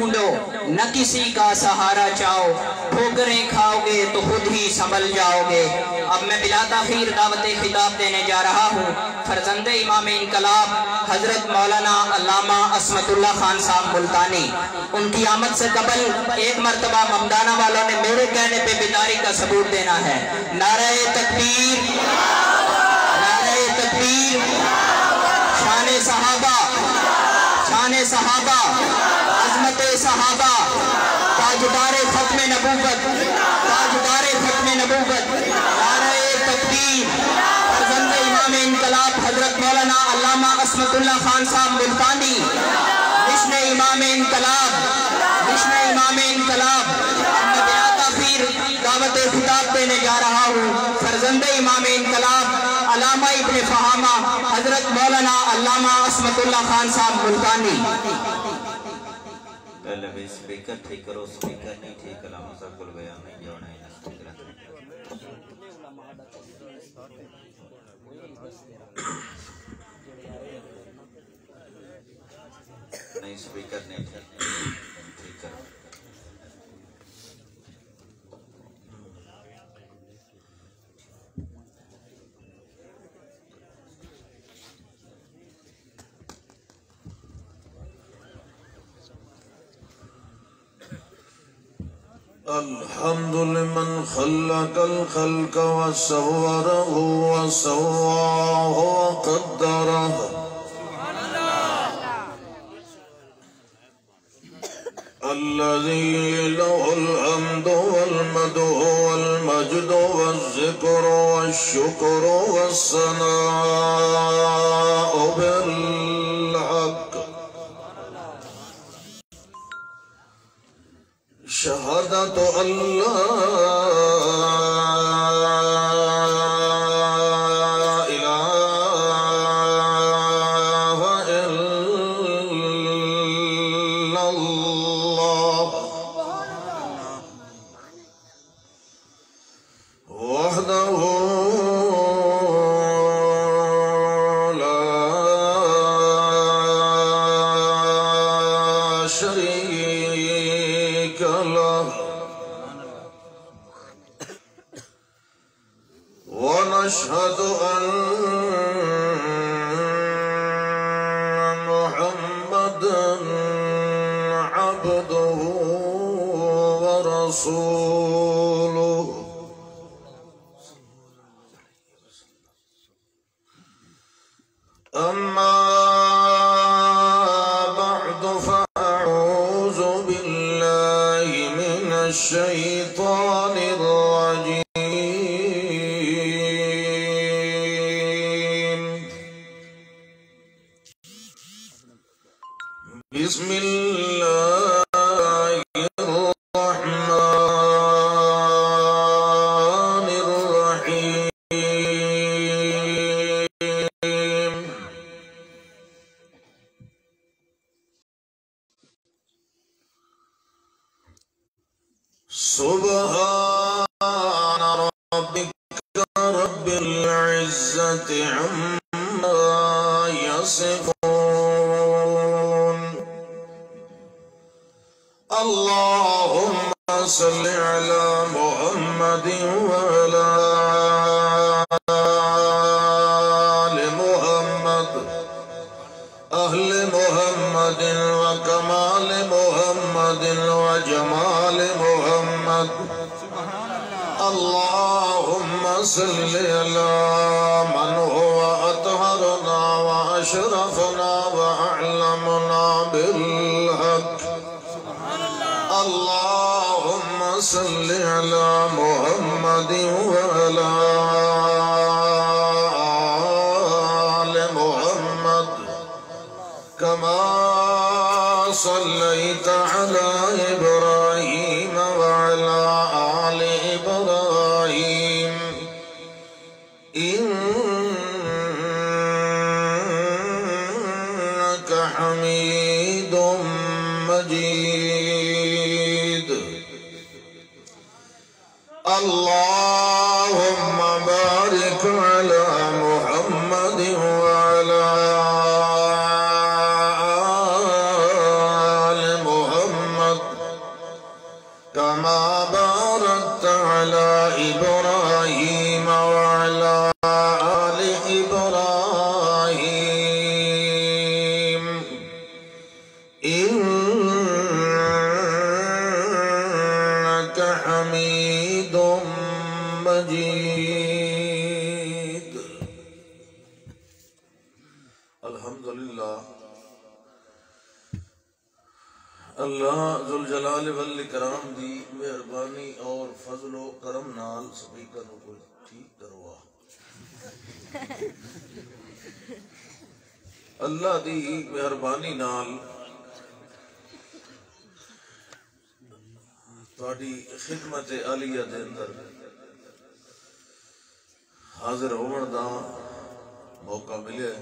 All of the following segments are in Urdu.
ڈھونڈو نہ کسی کا سہارا چاہو، ٹھوکریں کھاؤ گے تو خود ہی سنبھل جاؤ گے۔ اب میں بلا تاخیر دعوت خطاب دینے جا رہا ہوں فرزند امام انقلاب حضرت مولانا علامہ عصمت اللہ خان صاحب ملتانی۔ ان کی آمد سے قبل ایک مرتبہ ممدانہ والوں نے میرے کہنے پہ بیداری کا ثبوت دینا ہے۔ نعرہ تکبیر، نعرہ تکبیر، شان صحابہ، شان صحابہ، عظمت صحابہ، تاجدار ختم نبوت، تاجدار ختم نبوت، نعرہ تکبیر، فرزند امام انقلاب حضرت مولانا علامہ عصمت اللہ خان صاحب ملتانی، جشن امام انقلاب، جشن امام انقلاب۔ میں بلا تاخیر دعوت خطاب دینے جا رہا ہوں فرزند امام انقلاب علامہ ابن فہامہ حضرت مولانا علامہ عصمت اللہ خان صاحب ملتانی۔ پہلے بھی سپیکر ٹھیک کرو، سپیکر نہیں ٹھیک علامہ صاحب کو بیان نہیں جوڑنا ہے نہیں، سپیکر نہیں ٹھیک کرو۔ الحمد لمن خلق الخلق وصوره وسواه وقدره الذي له الحمد والمدح والمجد والذكر والشكر والثناء بالحق شهادة أن لا إله إلا الله وحده لا شريك له ونشهد أن محمدًا عبده ورسوله أما بعد فأعوذ بالله من الشيطان الرجيم بسم الله الرحمن الرحيم سبحان ربك رب العزة عما يصفون اللهم صل على محمد وعلى آل محمد أهل محمد وكمال محمد وجمال محمد اللهم صل على من هو أطهرنا وأشرفنا وأعلمنا بالحق اللهم صل على محمد وعلى آل محمد كما صليت على إبراهيم وعلى آل إبراهيم إنك حميد مجيد اللهم بارك على محمد وعلى آل محمد كما باركت على إبراهيم وعلى آل إبراهيم إنك حميد مجيد. الحمدللہ اللہ ذوالجلال والاکرام دی مہربانی اور فضل و کرم نال سپیکر کو ٹھیک کروا. اللہ دی مہربانی نال تہاڈی خدمت عالیہ دے اندر حاضر ہون دا موقع ملے.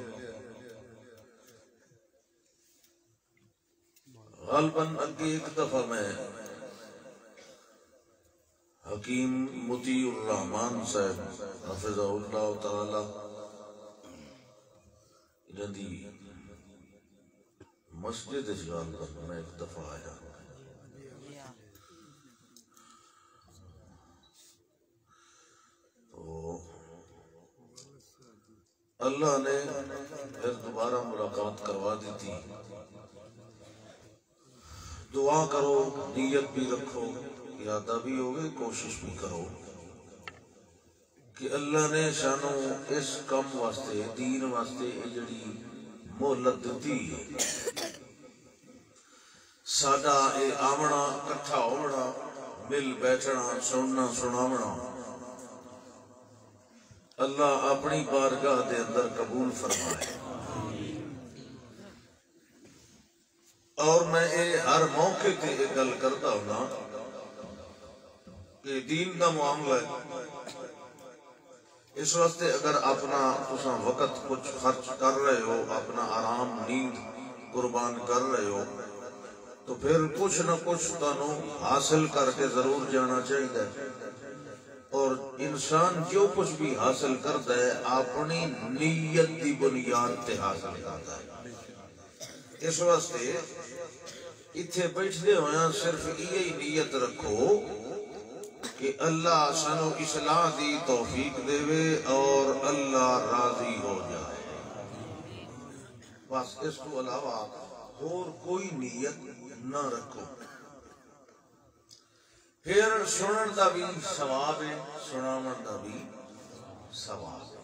غالباً اگے ایک دفعہ میں حکیم مطیع الرحمان صاحب حفظہ اللہ تعالی انہاں دی مسجد اشغال کرنا میں ایک دفعہ آیا. تو اللہ نے پھر دوبارہ ملاقات کروا دی تھی. دعا کرو، نیت بھی رکھو، ارادہ بھی ہوگی، کوشش بھی کرو کہ اللہ نے شانو اس کم واسطے دین واسطے جڑی مہلت دیتی ہے. ساڈا اے آونا کٹھا ہونا، مل بیٹھنا، سننا سناونا اللہ اپنی بارگاہ دے اندر قبول فرمائے. اور میں ہر موقع تے ایک گل کرتا ہوں کہ دین کا معاملہ ہے. اس واسطے اگر اپنا تساں وقت کچھ خرچ کر رہے ہو، اپنا آرام نیند قربان کر رہے ہو، تو پھر کچھ نہ کچھ تانوں حاصل کر کے ضرور جانا چاہیے. اور انسان جو کچھ بھی حاصل کرتا ہے اپنی نیت دی بنیاد تے حاصل کرتا ہے. اس واسطے اتھے بیٹھتے ہویا صرف یہی نیت رکھو کہ اللہ سانو اصلاح دی توفیق دے اور اللہ راضی ہو جائے. بس اس کو علاوہ اور کوئی نیت نہ رکھو. پھر سنن دا بھی ثواب ہے، سناون دا بھی ثواب ہے.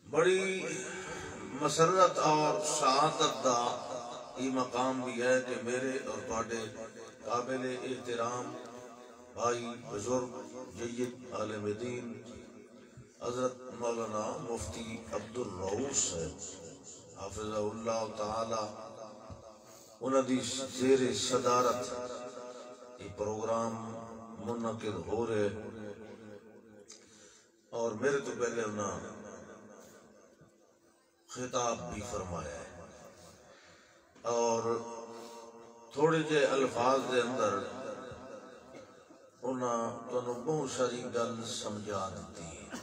بڑی مسرت اور سعادت دا یہ مقام بھی ہے کہ میرے اور تواڈے قابل احترام بھائی بزرگ جید عالم دین حضرت مولانا مفتی عبدالرؤوف صاحب حافظہ اللہ تعالی انہاں دی زیر صدارت یہ پروگرام منعقد ہو رہے. اور میرے تو پہلے انہاں خطاب بھی فرمایا ہے اور تھوڑے جے الفاظ دے اندر انہاں تانوں بہت ساری گل سمجھا دیتی ہے.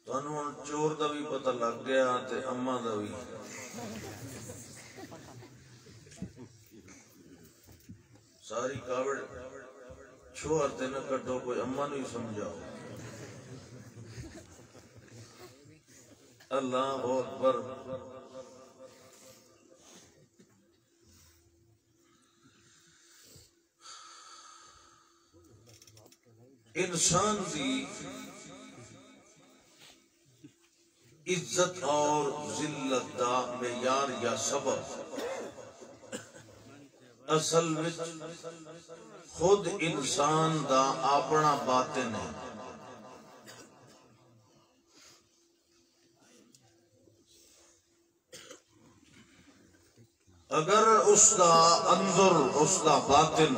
تانوں چور دا بھی پتہ لگ گیا تے اماں دا بھی. ساری کاوڑ چھوڑ تے نہ کٹو، کوئی اماں نہیں سمجھاؤ. اللہ اکبر. انسان کی عزت اور ذلت دا معیار یا سبب اصل وچ خود انسان دا اپنا باطن ہے. اگر اس دا اندر اس دا باطن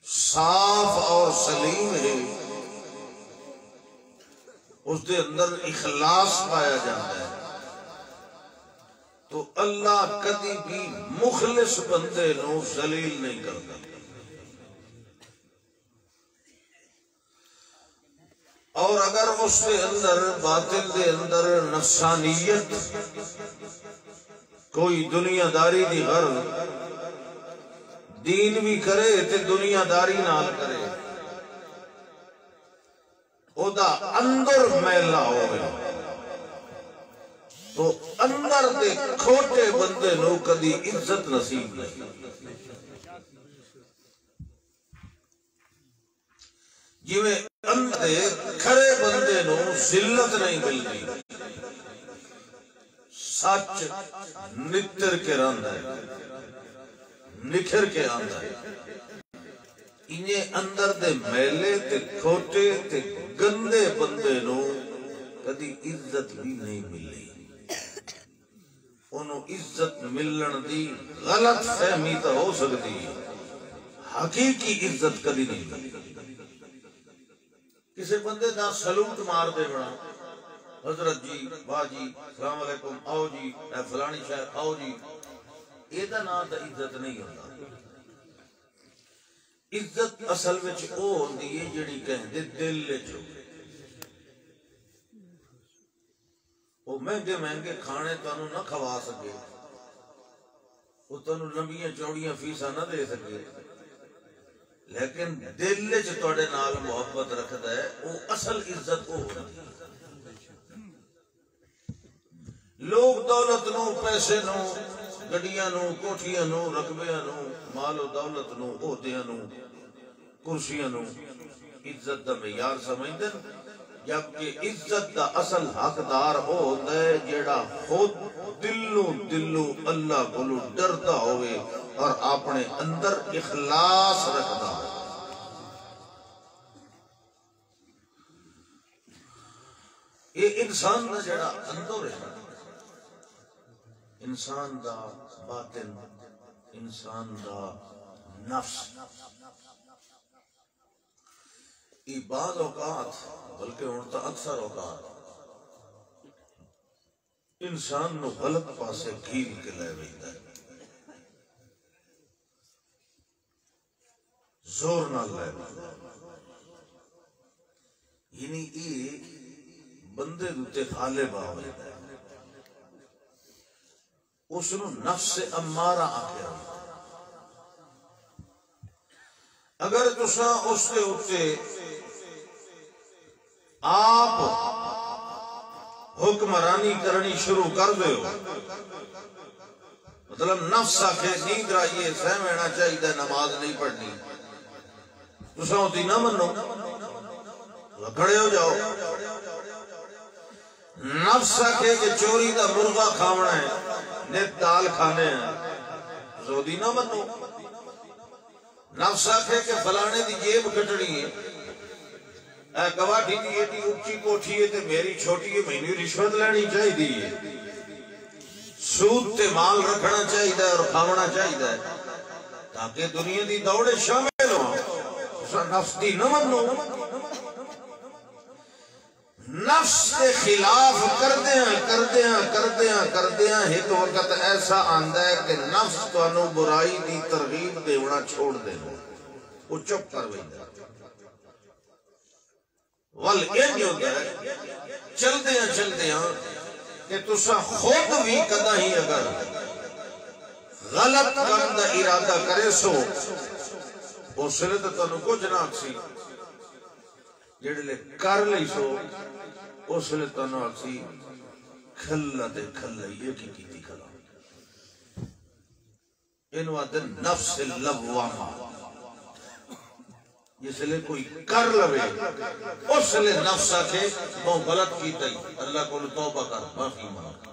صاف اور سلیم ہے، اس دے اندر اخلاص پایا جاتا ہے، تو اللہ کدی بھی مخلص بندے نو ذلیل نہیں کرتا. اور اگر اس کے اندر باطن دے اندر نفسانیت کوئی دنیا داری دی غرض دین بھی کرے تے دنیا داری نال کرے او دا اندر میلا ہوئے تو اندر دے کھوٹے بندے نو کدی عزت نصیب نہیں جویں اندر دے کھڑے بندے نو ذلت نہیں ملتی سچ نتر کے رہندا ہے نکھر کے آندا ہے انہیں اندر دے میلے تے کھوٹے تے گندے بندے نو کدی عزت بھی نہیں ملی انہوں عزت ملن دی غلط فہمی تو ہو سکتی ہے حقیقی عزت کدی نہیں ملی کسی بندے دا سلوٹ مار دے بڑا حضرت جی واہ جی السلام علیکم آؤ جی اے فلانی شہر آؤ جی یہ دا نام دا عزت نہیں ہوتا عزت اصل وچ او ہوندی ہے جڑی کہندے دل وچ وہ مہنگے مہنگے کھانے تانوں نہ کھوا سکے وہ تانوں لمبیاں چوڑیاں فیساں نہ دے سکے لیکن دل وچ تواڈے نال محبت رکھدا ہے وہ اصل عزت او ہوندی ہے لوگ دولت نو پیسے نو گڈیاں نو کوٹھیاں نو رقبیاں نو مال و دولت نو عہدیاں نو کرسیاں نو عزت دا معیار سمجھدے جبکہ عزت دا اصل حقدار ہو ہوندا ہے جیڑا خود دلو اللہ کولو ڈردا ہوئے اور اپنے اندر اخلاص رکھدا ہو یہ انسان دا جیڑا اندر ہے انسان دا باطن انسان دا نفس یہ بعض اوقات بلکہ ہوتا اکثر اوقات انسان نو غلط پاسے گھیل کے لے ویندہ ہے زور نہ لے ویندہ ہے یعنی یہ بندے دوتے غالب آوے ہے اس نو نفس امارہ آکے رہا اگر تساں اس کے اتے آپ حکمرانی کرنی شروع کر دے ہو مطلب نفس آکے نیند رائیے سہمینا چاہیے نماز نہیں پڑھنی تساں ہوتی نہ منو کھڑے ہو جاؤ نفس آکے کہ چوری دا مرغا کھاونا ہے نیت دال کھانے ہیں زودی نہ منو نفس آکھے کہ فلانے دی جیب کٹڑی ہے اے گواٹھی دی ایڈی اونچی کوٹھی ہے تے میری چھوٹی ہے مینوں رشوت لینی چاہیے سود تے مال رکھنا چاہیے اور کھاونا چاہیے تاکہ دنیا دی دوڑے شامل ہو نفس دی نہ منو نفس کے خلاف کردیاں ایک وقت ایسا آندا ہے کہ نفس تو انو برائی دی ترغیب دیونا چھوڑ دینا وہ چپ کر ویندہ والین ہوتا ہے چل دیاں کہ تسا خود بھی کدا ہی اگر غلط کام دا ارادہ کرے سو اس لئے تو تنو کچھ نہ اکسی جڑے لے کر لئی سو اس لئے تنو اکسی کھلا دے کھلا یہ کی تھی کھلا انوہ دن نفس اللوامہ جس لئے کوئی کر لوے اس لئے نفس آکے وہ غلط کی تھی اللہ کو توبہ کر معافی مانگ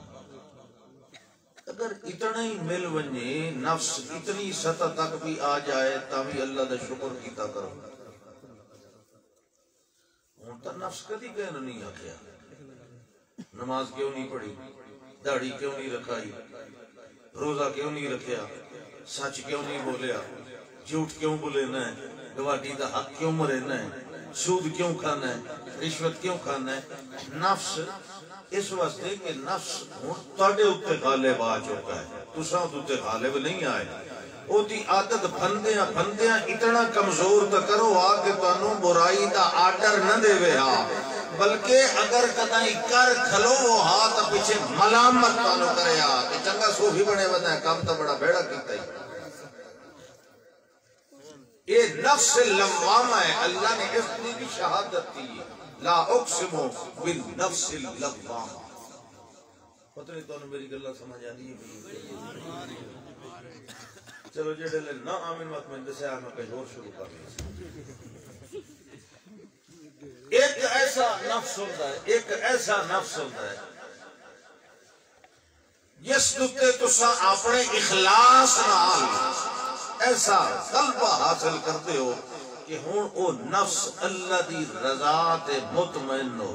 اگر اتنا ہی مل ونجے نفس اتنی سطح تک بھی آ جائے تاوی اللہ دا شکر کیتا کرو تا نفس کدی کہنا نہیں آکھیا نماز کیوں نہیں پڑھی داڑھی کیوں نہیں رکھائی روزہ کیوں نہیں رکھیا سچ کیوں نہیں بولیا جھوٹ کیوں بولینا ہے گواٹی دا حق کیوں مرنا ہے سود کیوں کھانا ہے رشوت کیوں کھانا ہے نفس اس واسطے کہ نفس تاڑے اتے غالب آ چکا ہے تساں اتے غالب نہیں آئے او دی عادت پھندیاں اتنا کمزور تا کرو آکے تانوں برائی دا آڈر نہ دے وے بلکہ اگر کدائی کر کھلو وہ ہاتھ پیچھے ملامت تانو کرے کہ چنگا صوفی بنے ودا ہے کام تا بڑا بیڑا کیتا ہی یہ نفس لوامہ ہے اللہ نے اس کی شہادت دی لا اقسمو بالنفس اللوامہ پتہ نہیں تو میری گلہ سمجھ آنی ہے چلو جڑے لے نہ آمین وقت میں دسے آنا کہیں اور شروع کر لیں ایک ایسا نفس ہوتا ہے ایک ایسا نفس ہوتا ہے جس دکتے تسا اپنے اخلاص نال ایسا قلبہ حاصل کرتے ہو کہ ہون او نفس اللہ دی رضا تے مطمئن ہو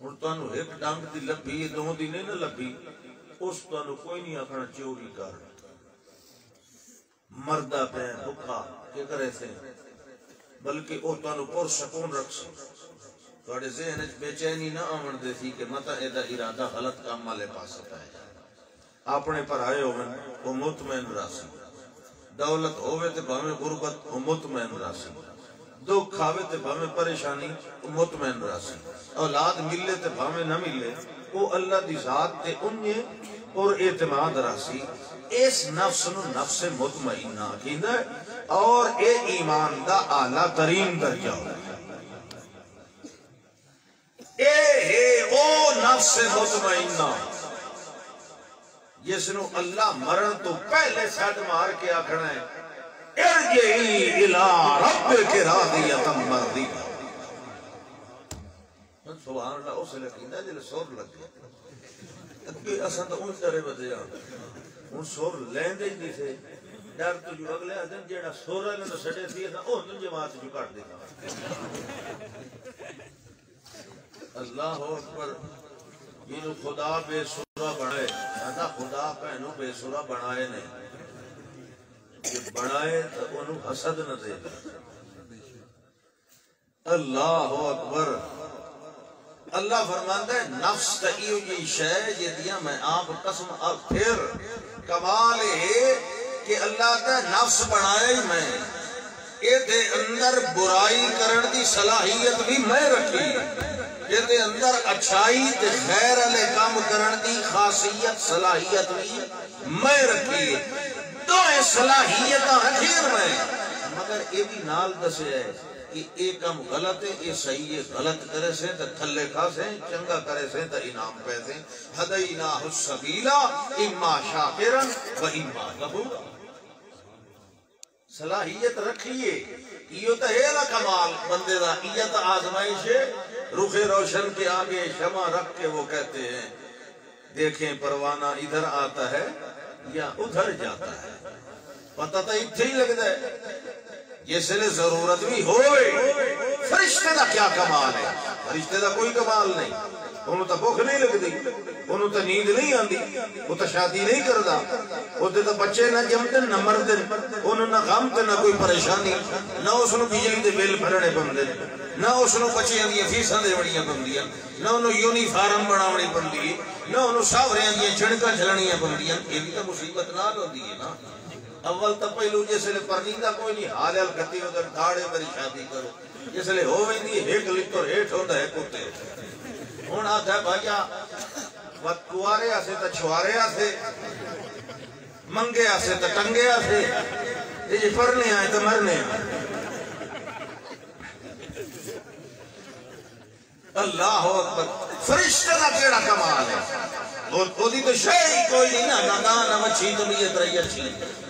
ہون تانو ایک ڈانگ دی لبھی دو دی نہیں نہ لبھی اس تانو کوئی نہیں آکھنا چوری کر مردہ پہ بکھا کیا کرے سے بلکہ او تانو پر سکون رکھ سے توڑے ذہن بے چینی نہ آمن دے تھی کہ متا ایدہ ارادہ غلط کام مالے پا سکتا ہے اپنے پر آئے ہوئے وہ مطمئن راسی دولت ہوئے تے بھامے غربت وہ مطمئن راسی دکھ کھاوے تے بھامے پریشانی وہ مطمئن راسی اولاد ملے تے بھامے نہ ملے وہ اللہ دی ذات تے انہیں اور اعتماد راسی اس نفس نو نفس مطمئنہ کیندہ ہے اور اے ایمان دا اعلیٰ ترین درجہ ہو اے او نفس مطمئنہ جس نو اللہ مرن تو پہلے ساتھ مار کے آکھنا ہے ارجعی الى رب کے راضیتم مردی سبحان اللہ اسے لکھیندہ جلے سور لگ گیا کہ اصلا تو ان طرح بدے ان سور لین دے دی سے ڈر تو جو اگلے آدم جیڑا سورہ لنہ سڑے تھی ان جماعت جو کٹ دیتا اللہ اکبر یہ خدا بے سورہ بڑھائے ایسا خدا پہنو بے سورہ بڑھائے نہیں کہ بڑھائے تو انہوں حسد نہ دے اللہ اکبر اللہ فرماتا ہے نفس تئیو یہ شے یہ دیا میں آپ قسم اب پھر کمال ہے کہ اللہ کا نفس بڑھائے ہی میں اے دے اندر برائی کرن دی صلاحیت بھی میں رکھی یہ دے اندر اچھائی تے خیر علی کام کرن دی خاصیت صلاحیت بھی میں رکھی دو صلاحیتاں رکھیر میں مگر یہ بھی نال دسے ہے کہ ایک کم غلط ہے یہ صحیح ہے غلط کرے سے تو تھلے کھا سے چنگا کرے سے تو انعام پہ سے ہدیناہ السبیلا اما شاکرن و اما کفورا صلاحیت رکھیے یہ تو ہے نا کمال بندے دا یہ تو آزمائش ہے رخ روشن کے آگے شمع رکھ کے وہ کہتے ہیں دیکھیں پروانہ ادھر آتا ہے یا ادھر جاتا ہے پتہ تو اتھے ہی لگ جائے جس لئے ضرورت بھی ہوئے فرشتے دا کیا کمال ہے فرشتے دا کوئی کمال نہیں انہوں تا بھوک نہیں لگ دی انہوں تا نیند نہیں آندی وہ تا شادی نہیں کردہ وہ تا بچے نہ جمدن نہ مردن انہوں نہ غم تے نہ کوئی پریشانی نہ اس نے بجلی دے بیل بھرنے پندن نہ اس نے بچے دیا فیساں دے بڑیاں پندیاں نہ انہوں یونیفارم بناوڑی پندی نہ انہوں ساوریاں دیا جھڑکا جھلنیاں پندیاں یہ بھی تا مصیبت نہ ہوتی ہے نا اول تا پہلو جیسے لے پرنیدہ کوئی نہیں حال حال کرتی ہو در دھاڑے میری شادی کرو جیسے لے ہو بھی نہیں ایک لکھر ہیٹ ہوتا ہے کتے ہون آتا ہے بھائیا کوارے آسے تا چھوارے آسے منگے آسے تا ٹنگے آسے یہ پرنے آئے تا مرنے آئے اللہ اکبر فرشتہ دا کیڑا کمال ہے وہ دی تو شئی کوئی نہیں نا نادان نہ مچھی تو بھی یہ ترہی اچھی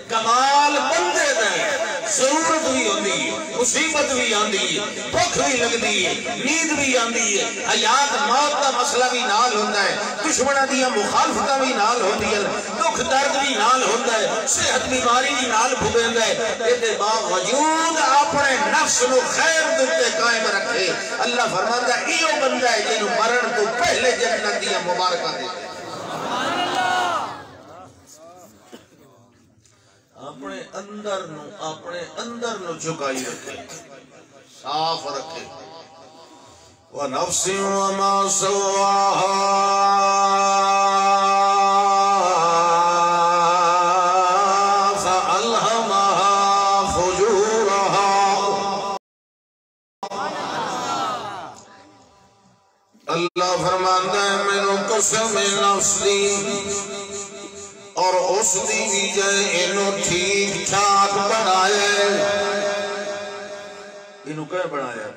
کمال بندے دے ضرورت بھی ہوندی مصیبت بھی آندی بھوک بھی لگدی نیند بھی آندی حیات موت کا مسئلہ بھی نال ہوتا ہے دشمنہ دیا مخالفتہ بھی نال ہوتی ہے دکھ درد بھی نال ہوتا ہے صحت بیماری بھی نال بھگند ہے یہ باوجود اپنے نفس نو خیر دلتے قائم رکھے اللہ فرماتا ہے ایو بندہ ہے جنہوں مرن تو پہلے جنت دیا مبارکہ دے اپنے اندر نو جھکائی رکھے صاف رکھے وَنَفْسٍ وَمَا سَوَّاهَا فَأَلْهَمَهَا فُجُورَهَا نفس دی اور اس دی وجہ انہوں ٹھیک ٹھاک بنائے انہوں کیا بنایا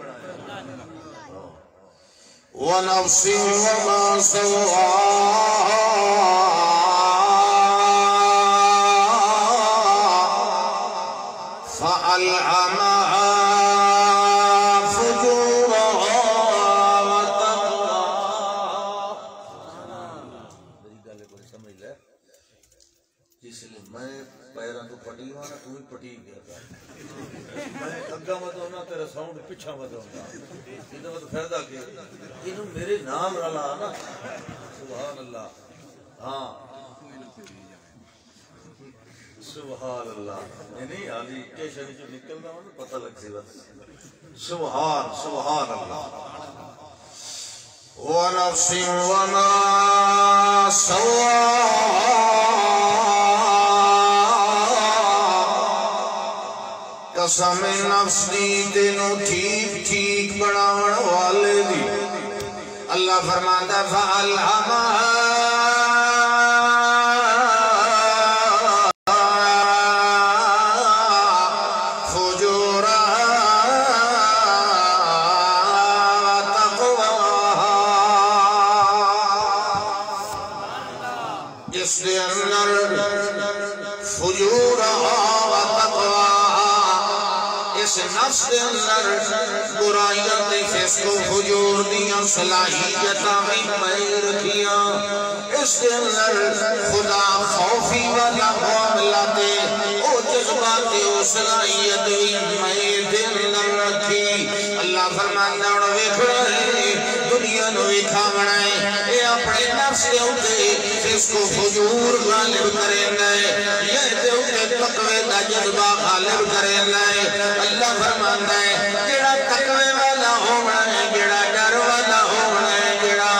وَنَفْسٍ وَمَا سَوَّاهَا فَأَلْهَمَهَا فُجُورَهَا وَتَقْوَاهَا میری گالے کو سمجھ لے جس لئے میں پیران تو پٹی ہوا نا تو ہی پٹی گیا تھا میں اگا مت ہونا تیرا ساؤنڈ پچھا مت ہونا یہ تو فائدہ کہ انہوں میرے نام رلا نا سبحان اللہ ہاں سبحان اللہ نہیں آلی کیشنی جو نکلنا ہوں پتہ لگ سی بات سبحان اللہ وَنَفْسٍ وَمَا سَوَّاهَا قسم نفس دی دنوں ٹھیک ٹھیک بناون والے دی اللہ فرماتا فَأَلْهَمَهَا نفس دے اندر برائیاں دی فسق و فجور دیاں صلاحیتاں میں رکھیاں اس دے اندر خدا خوفی والا معاملہ دے او جذبات او صلاحیت میں دل نہ رکھی اللہ فرمانا اور ویکھے دنیا نو وکھاونا ہے اے اپنے نفس دے اوتے فسق و فجور غالب کرنا ہے یہ دے اوتے تقوی دا جذبہ غالب کرنا ہے اللہ فرماندا ہے جڑا تقوی والا ہونا ہے جڑا ڈر والا ہونا ہے جڑا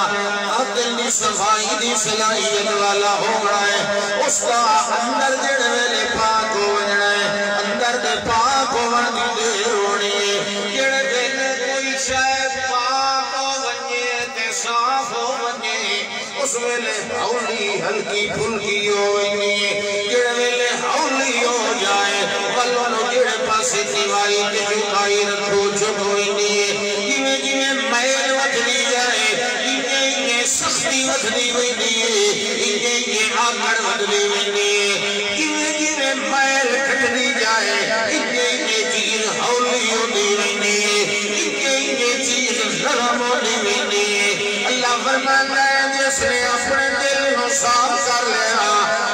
عقل دی صفائی دی صلاحیت والا ہونا ہے اس کا اندر جڑے ویلے پاک ہو جڑا ہے اندر دے پاک ہون دی دیر ہونی ہے جڑے ویلے کوئی شے پاک ہو ونجے تے صاف ہو ونجے اس ویلے ہولی ہلکی پھلکی ہو ونجے جڑے ویلے ہولی ہو جائے ولونو جڑے پاسے دیوائی کے جھکائی رکھو چھپ ہوئی نہیں جویں جویں میل وجلی جائے انہیں سختی وجلی ہوئی نہیں انہیں آگڑ وجلی ہوئی نہیں جویں میل کھٹلی جائے انہیں چیز ہولی ہوئی نہیں انہیں چیز نرم ہوئی نہیں اللہ فرماتا ہے جس نے اپنے دل کو صاف کر لیا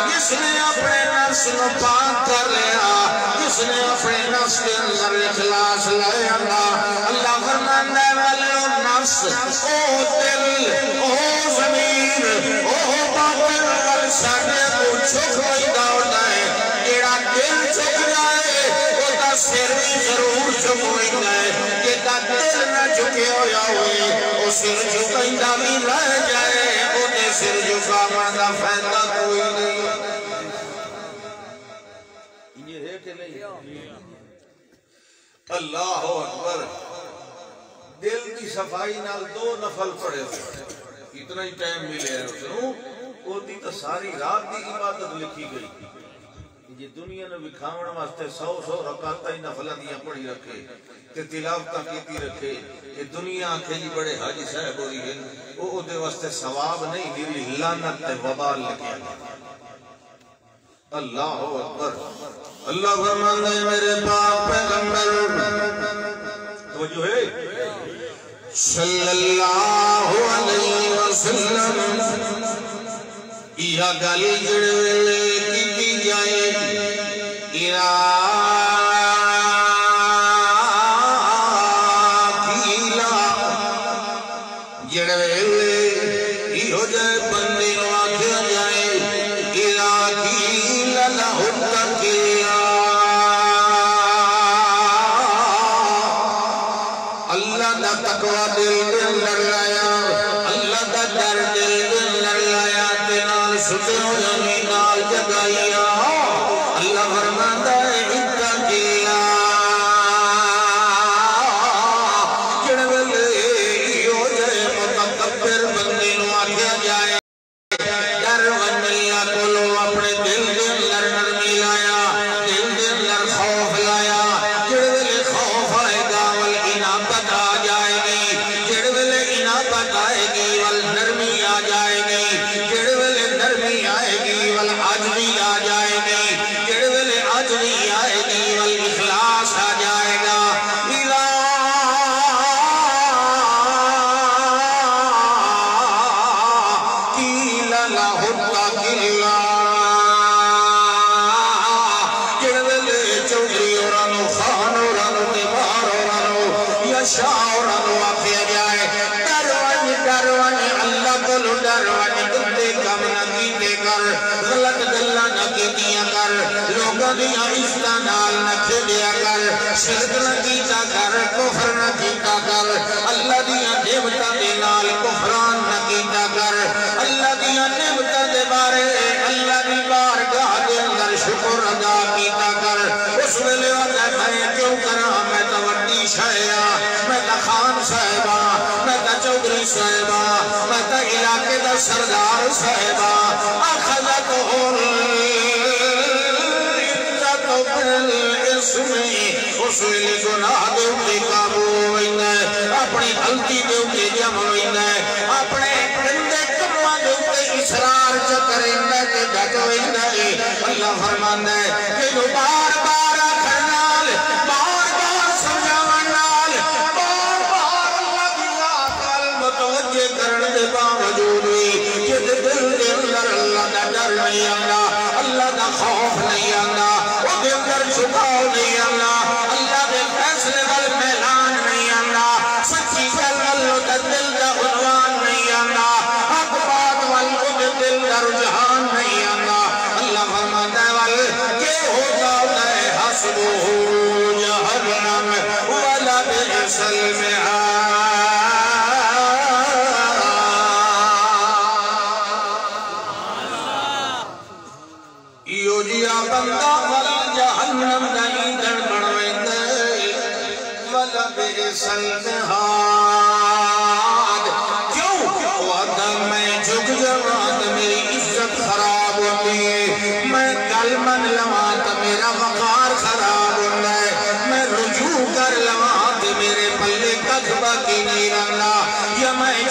جس نے اپنے نفس کو پاک کر لیا جس نے اپنے نفس کے اندر اخلاص لائے اللہ فرماندہ ہے والو نفس او دل او زمین او باطن اور ساڑھے کو چھک ہوئی دوڑتا ہے جیڑا دل چھک جائے وہ تا سر بھی ضرور چھک ہوئی جائے کہ تا دل نہ چھکے ہویا ہوئے وہ سر چھکائندہ بھی رہ جائے وہ تے سر جھکا مردہ فیدہ کوئی نہیں اللہ اکبر دل کی صفائی نال دو نفل پڑے ہوئے اتنا ہی ٹائم ملے ہے اسنوں وہ دی تو ساری رات دی عبادت لکھی گئی یہ دنیا نے بکھاوڑ واسطے 100 رکعتاں ہی نفلہ دیا پڑھی رکھے کہ تلاوتاں کیتی رکھے کہ دنیا آنکھیں جی بڑے حاجی صاحب ہو رہی ہے وہ دے واسطے ثواب نہیں دیری لعنت تے وبال لکھے اللہ اکبر اللہ فرماتا ہے میرے پاک پیغمبر توجہ ہے صلی اللہ علیہ وسلم یہ گل جڑوے کی جائے جڑوے یہ ہو جائے بندے نو آکھیا جائے اللہ دا تقوی دل دل لڑایا اللہ دا ڈر دل دل لڑایا تینال ستے ہو جانے نال جگائیا اللہ فرماتا ہے اتق اللہ جڑوے ہو جائے متکبر بندے نو آکھیا جائے عجزی آ جائے گی جڑے ویلے عجزی آئے گی والاخلاص آ جائے گا شرک نہ کیتا کر کفر نہ کیتا کر اللہ دیا نعمتاں دے نال کفران نہ کیتا کر اللہ دیا نعمتاں دے بارے اللہ دی بارگاہ دے اندر شکر ادا کیتا کر اس ویلے آتا میں کیوں کرا میں تا وڈی شایا میں تا خان صاحبہ میں تا چودھری صاحبہ میں تا علاقے دا سردار صاحبہ اخذت اس ویلے گناہ دے اتے قابو ہوئینا ہے اپنی غلطی دے اتے جم ہوئینا ہے اپنے گندے کماں دے اتے اصرار چکرینہ کے ڈٹ ہوئینا ہے اللہ فرمانا ہے کہ جو بار بار آخرنال بار بار سمجھاوانال بار بار اللہ کی ذات متوجہ کرنے دے باوجود ہوئی کہ دل دے اندر اللہ دا ڈر نہیں آنا اللہ دا خوف نہیں آنا وہ دے اندر چھپاؤ نہیں آنا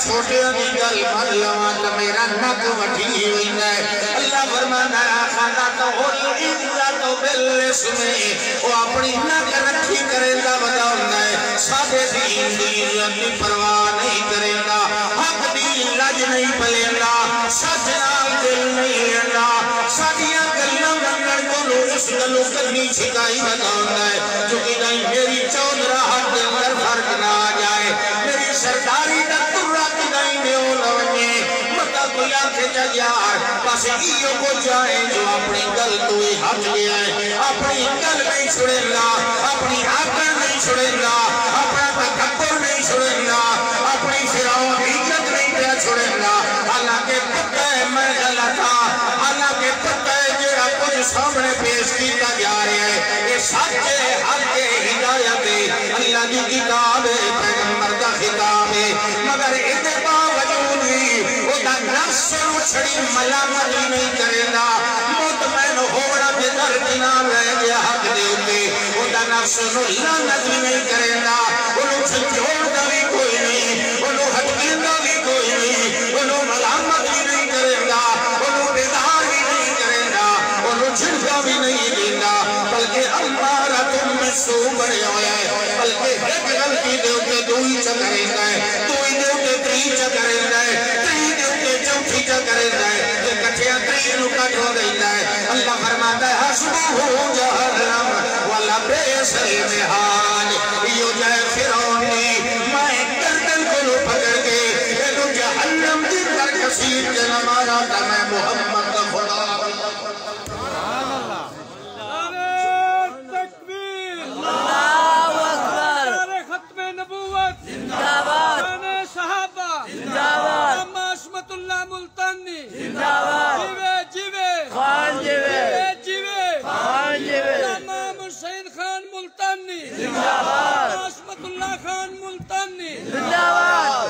چھوٹے دی گل من لواں تو میرا نک وٹھی ہوئینا ہے اللہ فرمانا ہے خانات العزت بالاسم وہ اپنی نک رکھی کریندا بتاؤنا ہے سادے دین دی عزت پرواہ نہیں کریندا حق دی لج نہیں پلیندا سچ نال دل نہیں لینا سادیاں گلاں منگن کولو اس گلوں کرنی چھکائی بتاؤنا ہے جو کہ نہیں میری چودراہٹ دے اندر فرق نہ آ جائے میری سرداری دا کوئی آنکھیں جاجار پاس ایو کو جائیں جو اپنی گل تو ہی ہٹ گیا ہے اپنی گل نہیں چھڑے گا اپنی آقل نہیں چھڑے گا اپنا تکبر نہیں چھڑے گا اپنی فراؤن عزت نہیں پیا چھڑے گا حالانکہ پتہ ہے میں غلط تھا حالانکہ پتہ ہے جیڑا کچھ سامنے پیش کیتا جا رہے ہیں یہ سچ ہے حق ہے ہدایت ہے اللہ کی کتاب ہے پیغمبر کا خطاب ہے مگر ادھے باوجود بھی نفس نو چھڑی ملامت نہیں کرے گا مطمئن ہونا دے درد نہ رہ گیا حق دے اتے اُنہا نفس نو لعنت نہیں کرے گا انہوں چھوڑ دا بھی کوئی نہیں انہوں ہٹکین دا بھی کوئی نہیں انہوں ملامت بھی نہیں کرے گا انہوں بیدار بھی نہیں کرے گا انہوں چھڑکا بھی نہیں دے گا بلکہ ہمارا تم میں سو بڑے ہوئے ہیں بلکہ ایک غلطی دے اتے دوئی چکرے گا دوئی دے اتے تری چکرے گا کرے جائے کہ کٹھیاں ترین کٹ ہو گئی جائے اللہ فرماتا ہے حسبہ جہنم والا بیسل محال یہ جائے فرعونی میں گردن کو لو پکڑ کے یہ جہنم دن در کثیر کے نمارا تھا میں محمد کا خدا تکبیر اللہ اکبر ختم نبوت زندہ باد صحابہ زندہ باد عصمت اللہ ملتانی زندہ باد جیوے خان جیوے جیوے خان جیوے امام حسین خان ملتانی زندہ باد عصمت اللہ خان ملتانی زندہ باد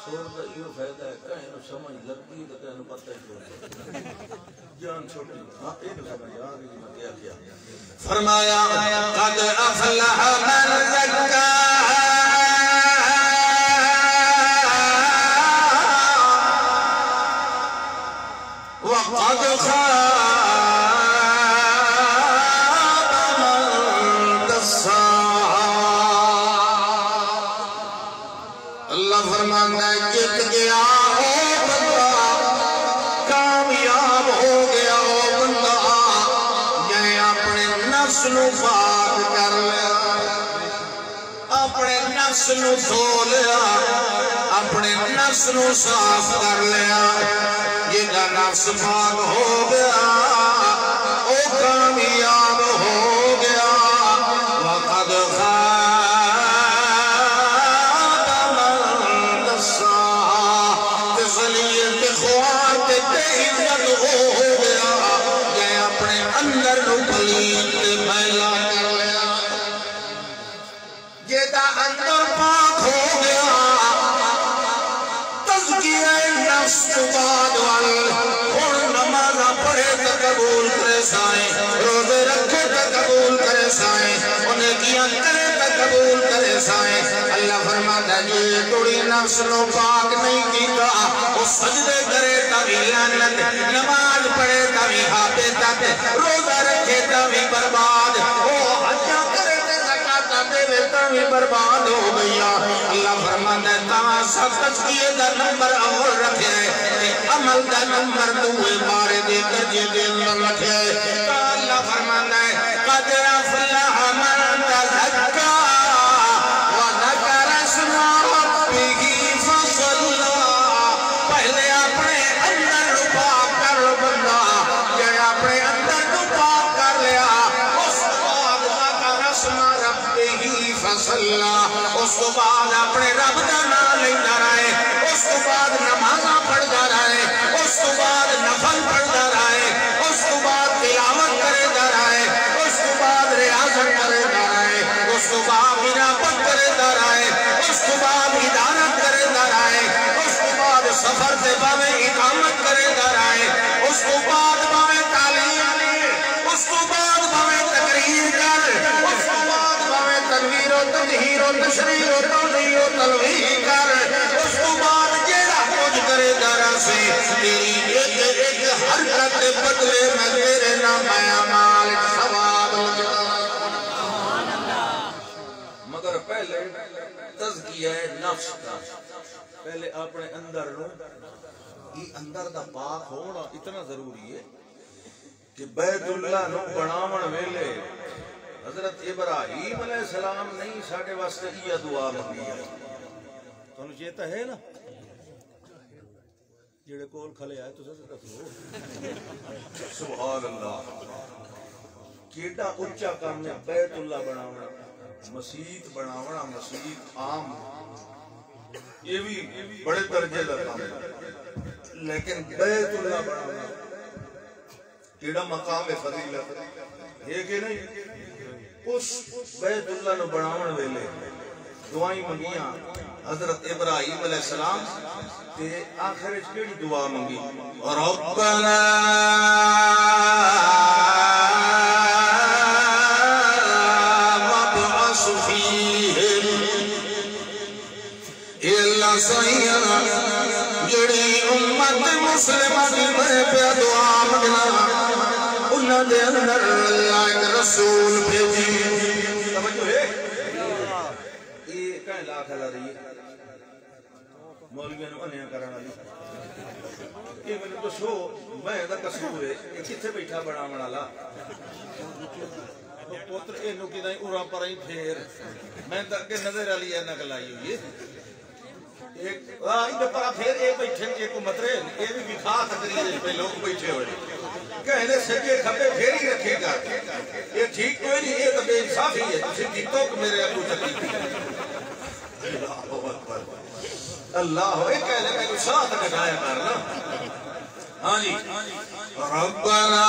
سور دا یہ فائدہ ہے کہیں نو سمجھ لگتی تو کہیں نو پتہ ہی جان چھوٹی ہاں ایک سمجھ آگئی کیا کیا فرمایا قد افلح من زکا وقد خاب من دساها اللہ فرماتا ہے جت گیا ہو بندہ کامیاب ہو گیا ہو بندہ جائے اپنے نفس نو پاک کر لیا اپنے نفس نو دھو لیا اپنے نفس نو صاف کر لیا یہ نفس پاک ہو گیا او کامیاب ہو گیا وقد خاب من دساها ذلیل تے خوار تے بے عزت ہو گیا یہ اپنے اندر نو پلید تے میلا کر لیا جیدہ اندر پاک ہو گیا تزکیہ نفس بعد اور نمازہ پڑھے تا قبول کرے سائیں روزے رکھے تا قبول کرے سائیں انہیں کیا کرے تا قبول کرے سائیں اللہ فرماتا جو یہ توڑی نفس نو پاک نہیں کیتا وہ سجدے کرے تا بھی لعنت نماز پڑھے تا بھی حابے تا روزہ رکھے تا بھی برباد وہ حجہ کرے تا زکاة دے تا بھی برباد ہو گیا اللہ فرماتا ہے تاں سب تزکیے دا نمبر اول رکھے عمل دا نمبر دوئے بارے دے کر یہ دل رکھے تا اللہ فرماتا ہے قد افلح من تزکا وذکر اسم ربہ فصلی پہلے اپنے اندر نو پاک کر بندہ یہ اپنے اندر نو پاک کر لیا اس بعد ذکر اسم ربہ فصلی اس بعد اپنے رب دا نام لیندہ رہے اس بعد نمازاں پڑھدا رہے اس بعد نفل پڑھدا رہے اس بعد تلاوت کردا رہے اس بعد ریاضت کردا رہے اس بعد مراقبت کردا رہے اس بعد ادارت کردا رہے اس بعد سفر سے باوے اقامت کردا رہے اس بعد باوے تعلیم دے اس بعد باوے تقریر کر اس بعد باوے تنویر و تطہیر و تشریح و توضیح و تلویح کر اس بعد جیڑا کچھ کرے درہ سے تیری ایک حرکت بدلے میں تیرے نام اعمال ثواب لگا مگر پہلے تزکیہ نفس کا پہلے اپنے اندر نو یہ اندر دا پاک ہونا اتنا ضروری ہے کہ بیت اللہ نو بناون ویلے حضرت ابراہیم علیہ السلام نہیں ساڑھے واسطے یہ دعا مانگی ہے تو انہوں چیتا ہے نا جڑے کول کھلے آئے تو سے دکھ لو سبحان اللہ کیڑا اچھا کام نے بیت اللہ بناونا مسجد بناونا مسجد عام یہ بھی بڑے درجے لگا لیکن بیت اللہ بناونا کیڑا مقام فضیلت ہے کہ نہیں اس بیت اللہ نو بناون ویلے دعائیں منگیاں حضرت ابراہیم علیہ السلام تے آخر اس کیڑی دعا منگی ربنا وابعث فیہم اللہ سینا جڑی امت مسلمہ دی میں پہ دعا منگنا انہاں دے اندر اللہ ایک رسول بھیجی توجہ ہے یہ کہیں لاکھ اللہ رہی ہے مولویوں نے انہیں کرنا لی یہ میں نے تو شو میں دا قصور ہے یہ کتھے بیٹھا بڑا منالا پوتر اے نو کی دائیں اورا پر ہی پھیر میں دا کہ نظر علی ہے نقل آئی ہوئی ہے ایک پرا پھر ایک بیٹھے ایک مطرے یہ بھی بکھا تقریر پہ لوگ بیٹھے ہوئے کہنے سجے کھپے پھر ہی رکھے گا یہ ٹھیک کوئی نہیں یہ تو بے انصافی ہے تسی دیتو کہ میرے ابو تکلیف ہے اللہ ہوئے کہنے میں تو ساتھ کٹایا کرنا ہاں جی ربنا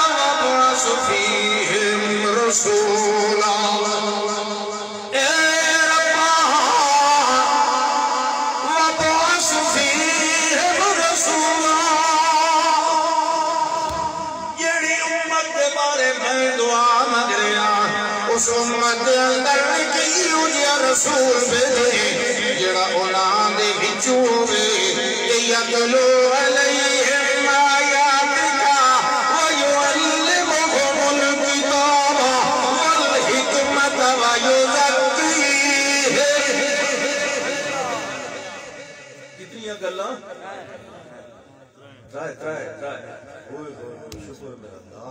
وابعث فیہم رسولا اس امت اندر کیوں جا رسول بھیجے جڑا اولاد وچوں ہوے يتلو عليهم آياتك ويعلمهم الكتاب والحكمة ويزكيهم. کتنی گلاں ترائے شکر میرا اللہ.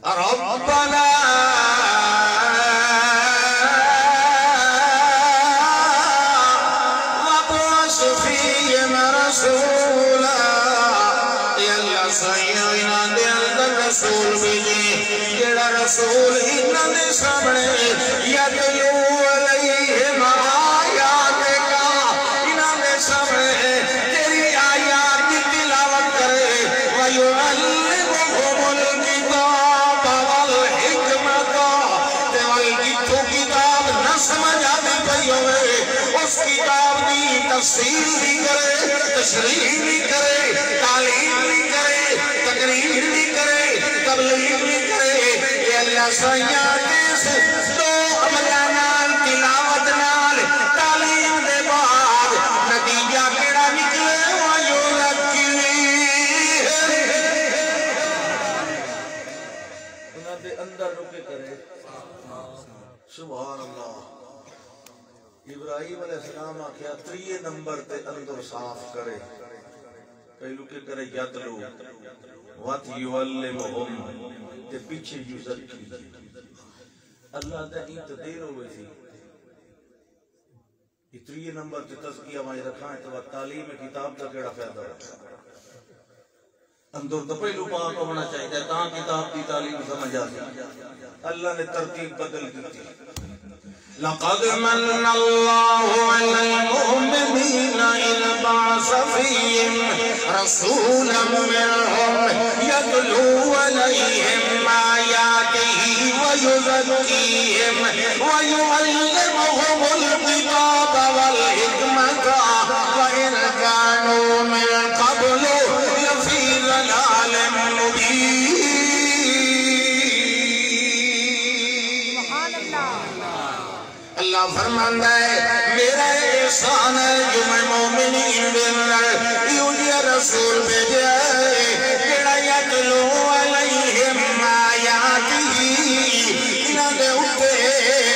ربنا وابعث فيهم رسولا. یا اللہ سائیہ انہاں دے اندر رسول بھیجے جڑا رسول انہاں دے سامنے یتلو علیہم آیاتک انہاں دے سامنے تیری آیات کی تلاوت کرے ویعلمہم الکتاب والحکمت جتھوں کتاب نہ سمجھ آتی پئی ہوئے اس کتاب دی تفسیر بھی کرے تشریح بھی کرے تعلیم بھی کرے تقریر بھی کرے تبلیغ بھی کرے. اے اللہ سائیاں اس دو عملہ نال تلاوت نال تعلیم دے بعد نتیجہ کیڑا نکلے انہاں دے اندر رکے کرے. سبحان اللہ. ابراہیم علیہ السلام آکھیا 3 نمبر تے اندر صاف کرے. کئی لوکے کرے یتلو وَتْ يُعَلِّمُهُمْ تے پیچھے یُزَکِّی. اللہ دا انتدیر ہوئے تھی 3 نمبر تے تزکیہ وہاں رکھائیں تو تعلیم کتاب دا کیڑا فائدہ رکھا. اندر تو پہلو پاک ہونا چاہیے تاں کتاب دی تعلیم سمجھ آتی. اللہ نے ترتیب بدل دی تھی. لقد من الله على المؤمنين إذ بعث فيهم رسولا منهم يتلو عليهم آياته ويزكيهم ويعلمهم الكتاب والحكمة وإن كانوا من قبل لفي ضلال مبين. اللہ فرماندا ہے میرا احسان ہے جو میں مومنین دے اندر یہ رسول بھیجا ہے جڑا یتلو علیہم آیاتہ انہاں دے اوتے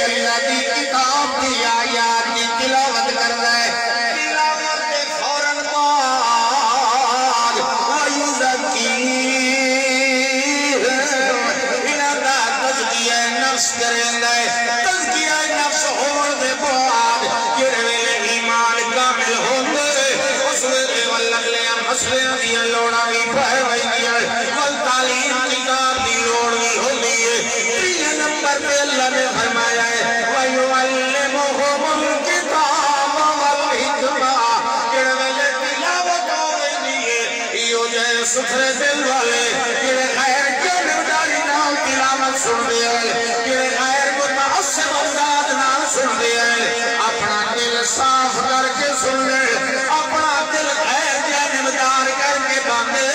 اللہ دی کتاب دی آیات دی تلاوت کردا ہے. تلاوت دے فوراً بعد ویزکیہم انہاں دا تزکیہ نفس کریندا ہے. ہون دے بعد جڑے ویلے ایمان کامل ہوندے اس ویلے واللہ مسئلے دیا لوڑا بھی پہ ویدیا وال تعلیم کتاب دی لوڑ بھی ہوندی ہے. 3 نمبر پہ اللہ نے فرمایا ہے وَيُعَلِّمُهُمُ الْكِتَابَ وَالْحِکْمَةَ جڑے ویلے تلاوت ہو گئی ہے یہ جے ستھرے دل والے جڑے غیر جانبداری نال تلاوت سن دے جڑے غیر متعصب اولاد نال سن دے اپنا دل صاف کر کے سن لے اپنا دل غیر جانبدار کر کے باندھے.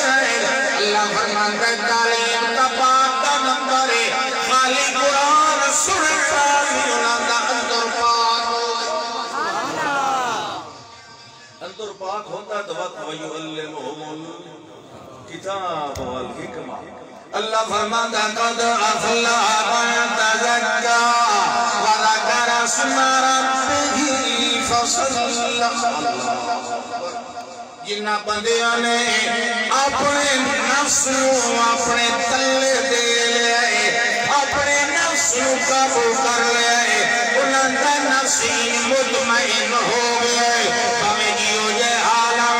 اللہ فرماندا ہے تعلیم کا پاک کا نمبر ہے خالی قرآن سنتا انہاں دا اندر پاک اندر پاک ہوتا تو وقت وَيُعَلِّمُهُمُ الْكِتَابَ وَالْحِکْمَةَ. اللہ فرماندا قد افلح من تزکا وذکر اسم ربہ فصلی. جنہ بندیاں نے اپنے نفس اپنے تلے دے لئے اپنے نفس قابو کر لئے انہاں دا نفسی مطمئن ہو گئے. ہمیں جیو جے عالم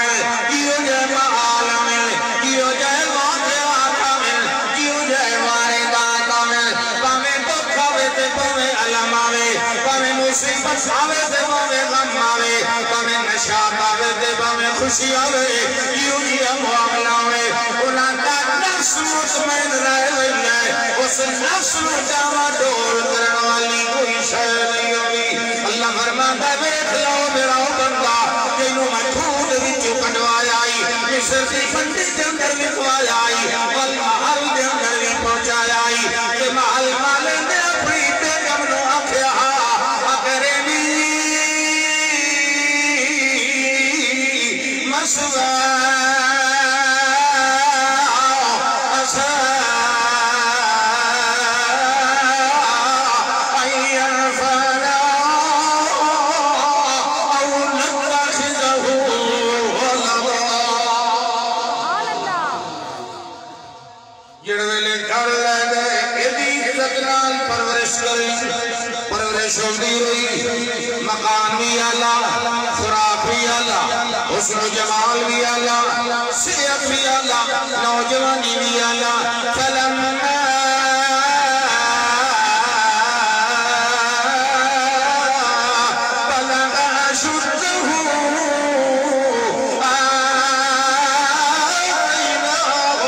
جیو جے معالم جیو جے واقعات جیو جے واردات ہمیں دکھ آوے تے پوے علم آوے ہمیں مصیبت آوے تے پوے غم آوے ہمیں نشاط آوے تے پوے خوشی آوے جیو جی معاملہ آوے انہاں دا نفس مطمئن رہ گئی ہے. اس نفس نو ڈاوا ڈول کرن والی کوئی شے نہیں ہوگی. اللہ فرماندا ہے ویکھ لو میرا بندہ جنوں میں ٹھوٹ وچ کڈوایا مصر دی منڈی دے اندر وکوایا والمحل دے اندر بھی پہنچایا تے محل والے نے اپنی بیگم نو آکھیا اگر مسوا مکان بھی اعلیٰ، خوراک بھی اعلیٰ، حسن و جمال بھی اعلیٰ، صحت بھی اعلیٰ، نوجوانی بھی اعلیٰ. فلما بلغ أشده آتيناه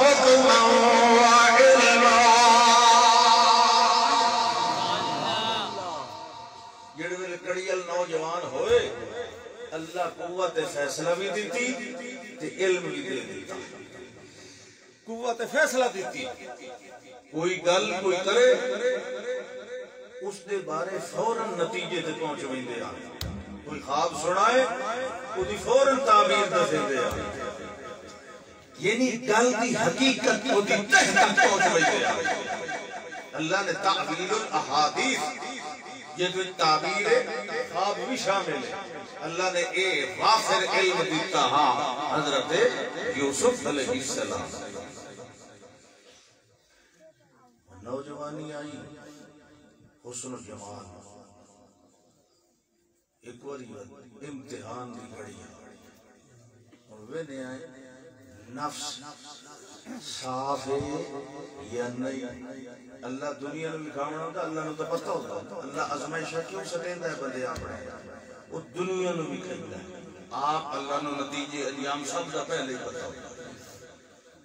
حكما وعلما. نوجوان ہوئے اللہ قوت فیصلہ بھی دیتی تے علم بھی دے دیتا. قوت فیصلہ دیتی، کوئی گل کوئی کرے اس دے بارے فوراً نتیجے تے پہنچ ویندے آ. کوئی خواب سنائے اودی فوراً تعبیر دسیندے آ. یعنی گل دی حقیقت اودی تہ تک پہنچ ویندے آ. اللہ نے تعبیر الاحادیث یہ جو تعبیر خواب بھی شامل ہے. اللہ نے اے وافر علم دیتا ہاں حضرت یوسف علیہ السلام. نوجوانی آئی، حسن و جمال، ایک باری امتحان دی گھڑی اور وہ نے آئے نفس صاف ہے یا نہیں. اللہ دنیا نے لکھاونا ہوتا، اللہ نے تو پتہ ہوتا. اللہ ازمائشہ کیوں سٹیندا ہے بندے آپنے؟ وہ دنیا نے بھی کھیندا ہے. آپ اللہ نے نتیجے انجام سب دا پہلے ہی پتہ ہوتا.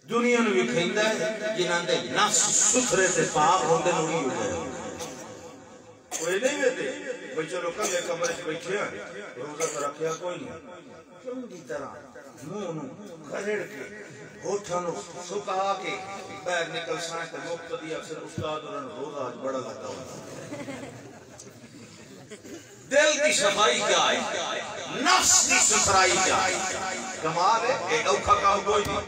دنیا نے بھی کھیندا ہے جنہاں دے نفس ستھرے تے پاک ہوندے نہیں ہو جائے. کوئی نہیں ویتے بھئی چلو کلے کمرے سے بیٹھے ہیں، روزہ تو رکھیا کوئی نہیں، چنگی طرح منہ کھرڑ کے ہوٹھانو سکھا کے باہر نکل سائیں تے مقتدی اکثر استاد اور روزہ آج بڑا لگتا ہوتا. دل کی صفائی کیا ہے، نفس کی ستھرائی کیا ہے. کمال ہے ایک اوکھا کام کوئی نہیں.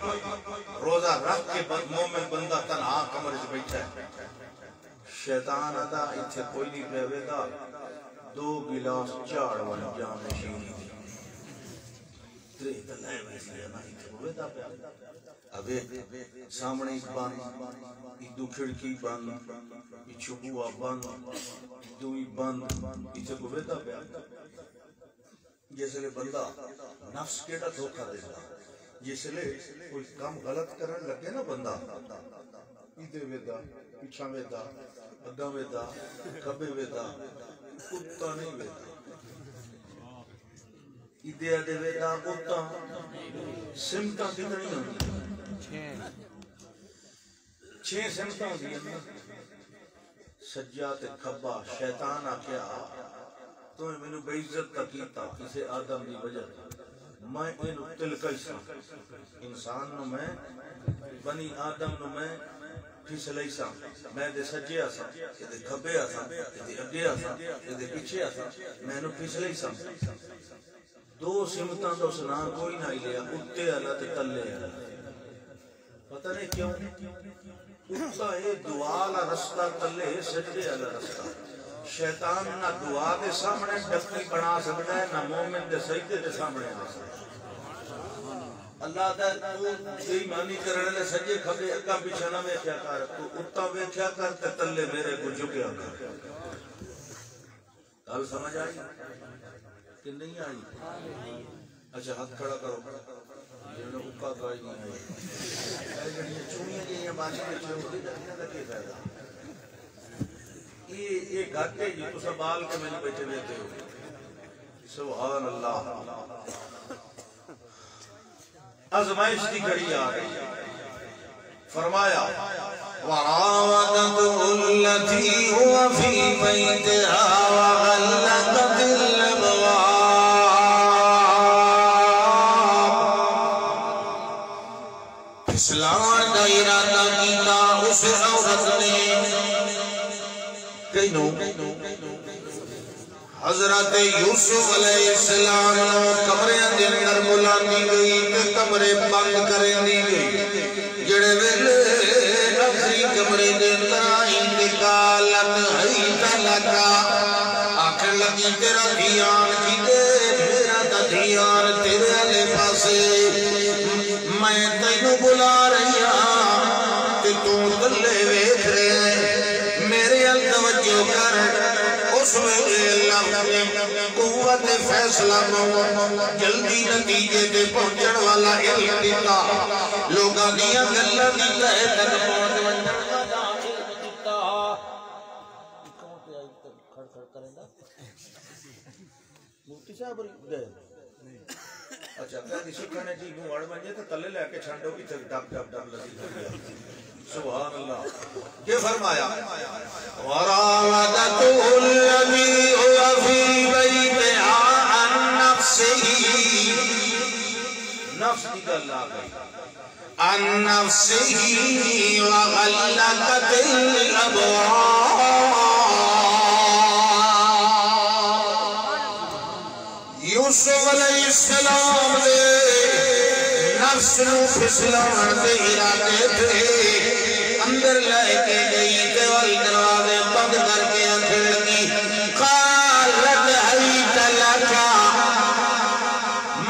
روزہ رکھ کے مومن بندہ تنہا کمرے سے بیٹھا ہے. شیطان آتا ایتھے کوئی نہیں پہوے دا 2 گلاس چاڑ والا جام شیری ترے دلائے ویسی ہے نا ایتھے ہوئے دا پہ. ابے سامنے ایک بند، ایدو کھڑکی بند، ایچو بوا بند، ایدو ہی بند، ایتھے ہوئے دا پہ. جیسے لے بندہ نفس کیڑا دھوکہ دیتا، جیسے لے کوئی کام غلط کرنے لگے نا بندہ ایدے ویدہ پیچھا ویدہ اگا ویدہ کبے ویدہ کتا نہیں ویدہ. ایدے آدھے ویدہ کتا سمتہ کتنی ہوندی؟ 6 سمتہ ہوندی ہے. سجاد کھبا شیطان آکیا تو میں نے بے عزت تکیتا کسے آدم دی وجہ میں انو تلکئی سا انسان نو میں بنی آدم نو میں پھسلئی سا. میں دے سجے آسا یہ دے کھبے آسا یہ دے اگے آسا یہ دے پیچھے آسا میں نو پھسلئی سا. 2 سمتان دو سنا کوئی نہ لیا اتے اللہ تے تلے اللہ. پتہ نہیں کیوں اتا ہے دعا لا رستہ تلے سجدے اللہ رستہ. شیطان نہ دعا دے سامنے ڈکی بنا سکتا ہے نہ مومن دے سجدے دے سامنے آ سکتا ہے. اللہ دا تو ایمانی کرنے لے سجے کھبے اگا پیچھے نہ ویکھیا کر، تو اتا ویکھیا کر تے تلے میرے کو جھکیا کر. گل سمجھ آئی کہ نہیں آئی؟ اچھا ہاتھ کھڑا کرو. جنہوں نے اکا کوئی نہیں آئی چونیاں جی بانی بیٹھے ہوتی درمیاں دا کی فائدہ. یہ گھاٹے جی تو سنبھال کے میں نے بیٹھے بیٹھے ہو. سبحان اللہ. ازمائش کی گھڑی آ گئی. فرمایا وَرَاوَدَتْهُ الَّتِي هُوَ فِي بَيْتِهَا وَغَلَّقَتِ الْأَبْوَابَ. اسلام کا ارادہ کیتا اس عورت نے کینوں حضرت یوسف علیہ السلام کمرے اندر بلا جاندی گئی تے کمرے بند کریں دی گئی جڑے ویلے اکھری کمرے دے اندر انتقالت ہے تلکا آخر لگی تیرا دھیان کی دے میرا دا دھیان تیرے علی پاسے میں تینو بلا رہی ہاں کہ تو دلے ویکھ رہے میرے توجہ کر اس میں اللہ نے قوت فیصلہ جلدی نتیجے دے پہنچن والا علم دیتا لوگاں دیاں گلاں دی تہہ تک پہنچ ونجن دا داخل دیتا کون تے آئی کھڑ کھڑ کریں گا مفتی صاحب گئے اچھا کہہ سکھنے جی گوں اڑ بن جائے تو تلے لے کے چھنڈو کی تک ڈب ڈب ڈب لگی سبحان اللہ یہ فرمایا وراودته الذي هو في بيتها عن نفسه نفس کی گل آ گئی عن نفسه وغلقت الابواب یوسف علیہ السلام دے نفس نو پھسلان دے ارادے تھے اندر لائے کے گئی دیوال دروازے بند کر کے اندر لگی قالت حیت لکا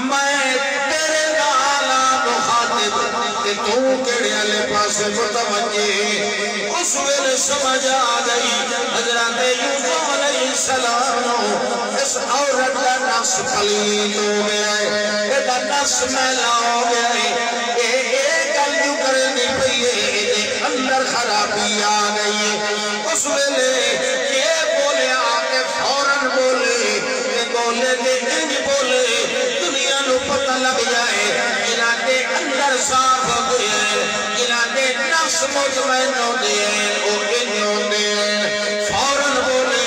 میں تیرے نالا مخاطب کہ تو کڑے علی پاس متوجہ اس ویلے سمجھ آ گئی حضرت یوسف علیہ السلام اس عورت کا نفس پلید ہو گیا ہے ایدہ نفس میلا ہو گیا ہے ایک گل کرنی پئیے اندر خرابی آ گئی اس ویلے یہ بولے آکے فوراں بولے دے انج بولے دنیا نو پتہ لگ جائے جنہاں دے اندر صاف ہو گئے جنہاں دے نفس مطمئن ہو گئے وہ انج ہو گئے فوراں بولے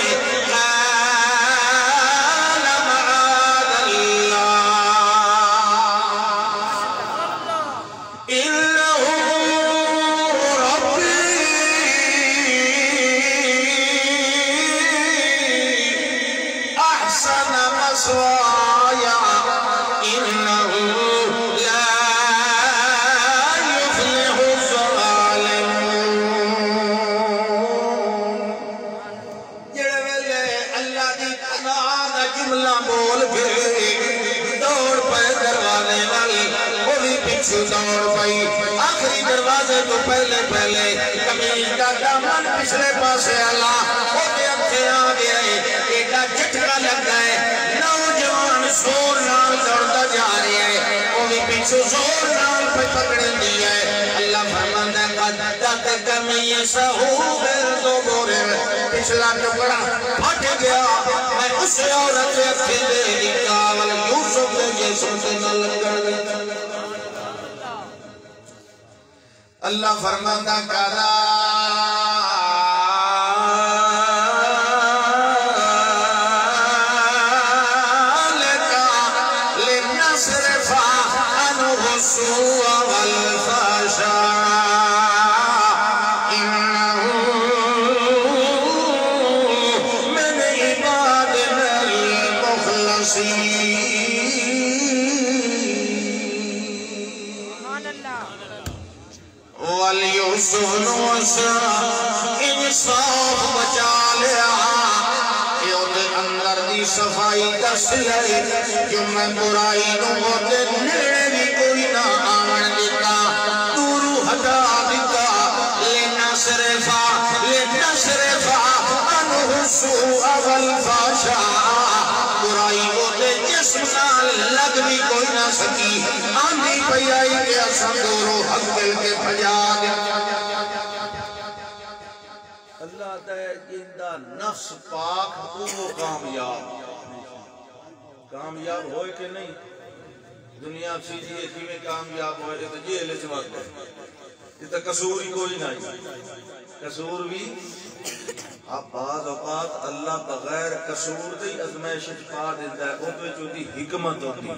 آخری دروازے تو پہلے کمیز کا دامن پچھلے پاسے اللہ وہ دے اکھے آ گیا ہے ایڈا جھٹکا لگ گئے نوجوان زور نال دوڑتا جا رہے ہیں وہ بھی پیچھو زور نال پہ پکڑیں دیا ہے اللہ فرماندہ قدت کمیز ہو بیر دو بورے پچھلا ٹکڑا پھٹ گیا میں اس عورت اکھے دے نکاول یوسف دے جیسوں سے نہ لگڑ دیتا اللہ فرماندہ کرا لکا لنصرف عنه السوء والفحشاء انه من عبادنا المخلصين وَلْيُحْسِنْ وَسَعَ انصاف بچا لیا یہ دے اندر دی صفائی دس لئے جو میں برائی نو ہوتے نیڑے بھی کوئی نہ آمن دیتا دورو ہٹا دیتا لِنَصْرِفَ عَنْهُ السُّوءَ وَالْفَحْشَاءَ برائی ہوتے جسم نہ لگ بھی کوئی نہ سکی آندھی پہ آئی کہ اساں دورو حق دل کے پھجا دیا اللہ دے جندہ نفس پاک وہ کامیاب ہوئے کہ نہیں دنیا سیدھی ایسی میں کامیاب ہوئے تو جیلے چمک گئے یہ تو قصور ہی کوئی نہیں قصور بھی اب بعض اوقات اللہ بغیر قصور دی ازمائش پا دیتا ہے وہ تو دی حکمت ہوتی ہے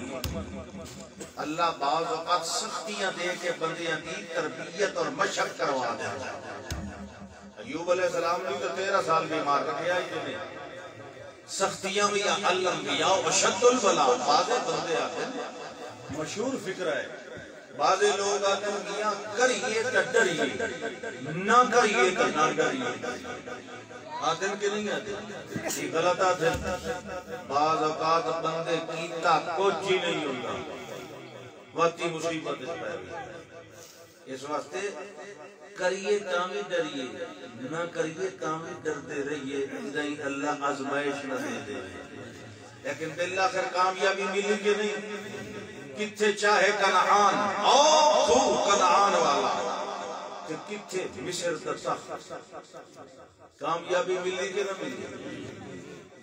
اللہ بعض اوقات سختیاں دے کے بندیاں دی تربیت اور مشق کروا دیتا ہے ایوب علیہ السلام نے تو 13 سال بیمار رکھیا ہی نہیں سختیاں بھی الانبیاء و شد البلا بعض بندے آتے ہیں مشہور فکر ہے بعض لوگ آتے ہیں میاں کریے تو ڈریے نہ کریے تو نہ ڈریے آتے ہیں کہ نہیں آتے یہ غلط آتے ہیں بعض اوقات بندے کیتا کچھ ہی نہیں ہوتا وقتی مصیبت اس پہ اس واسطے کریے کامی ڈریے نہ کریے کامی ڈرتے رہیے نہیں اللہ آزمائش نہ دے دے لیکن بالآخر کامیابی ملی کہ نہیں کتھے چاہے کنعان او تو کنعان والا کہ کتھے مصر دسا کامیابی ملی کہ نہ ملی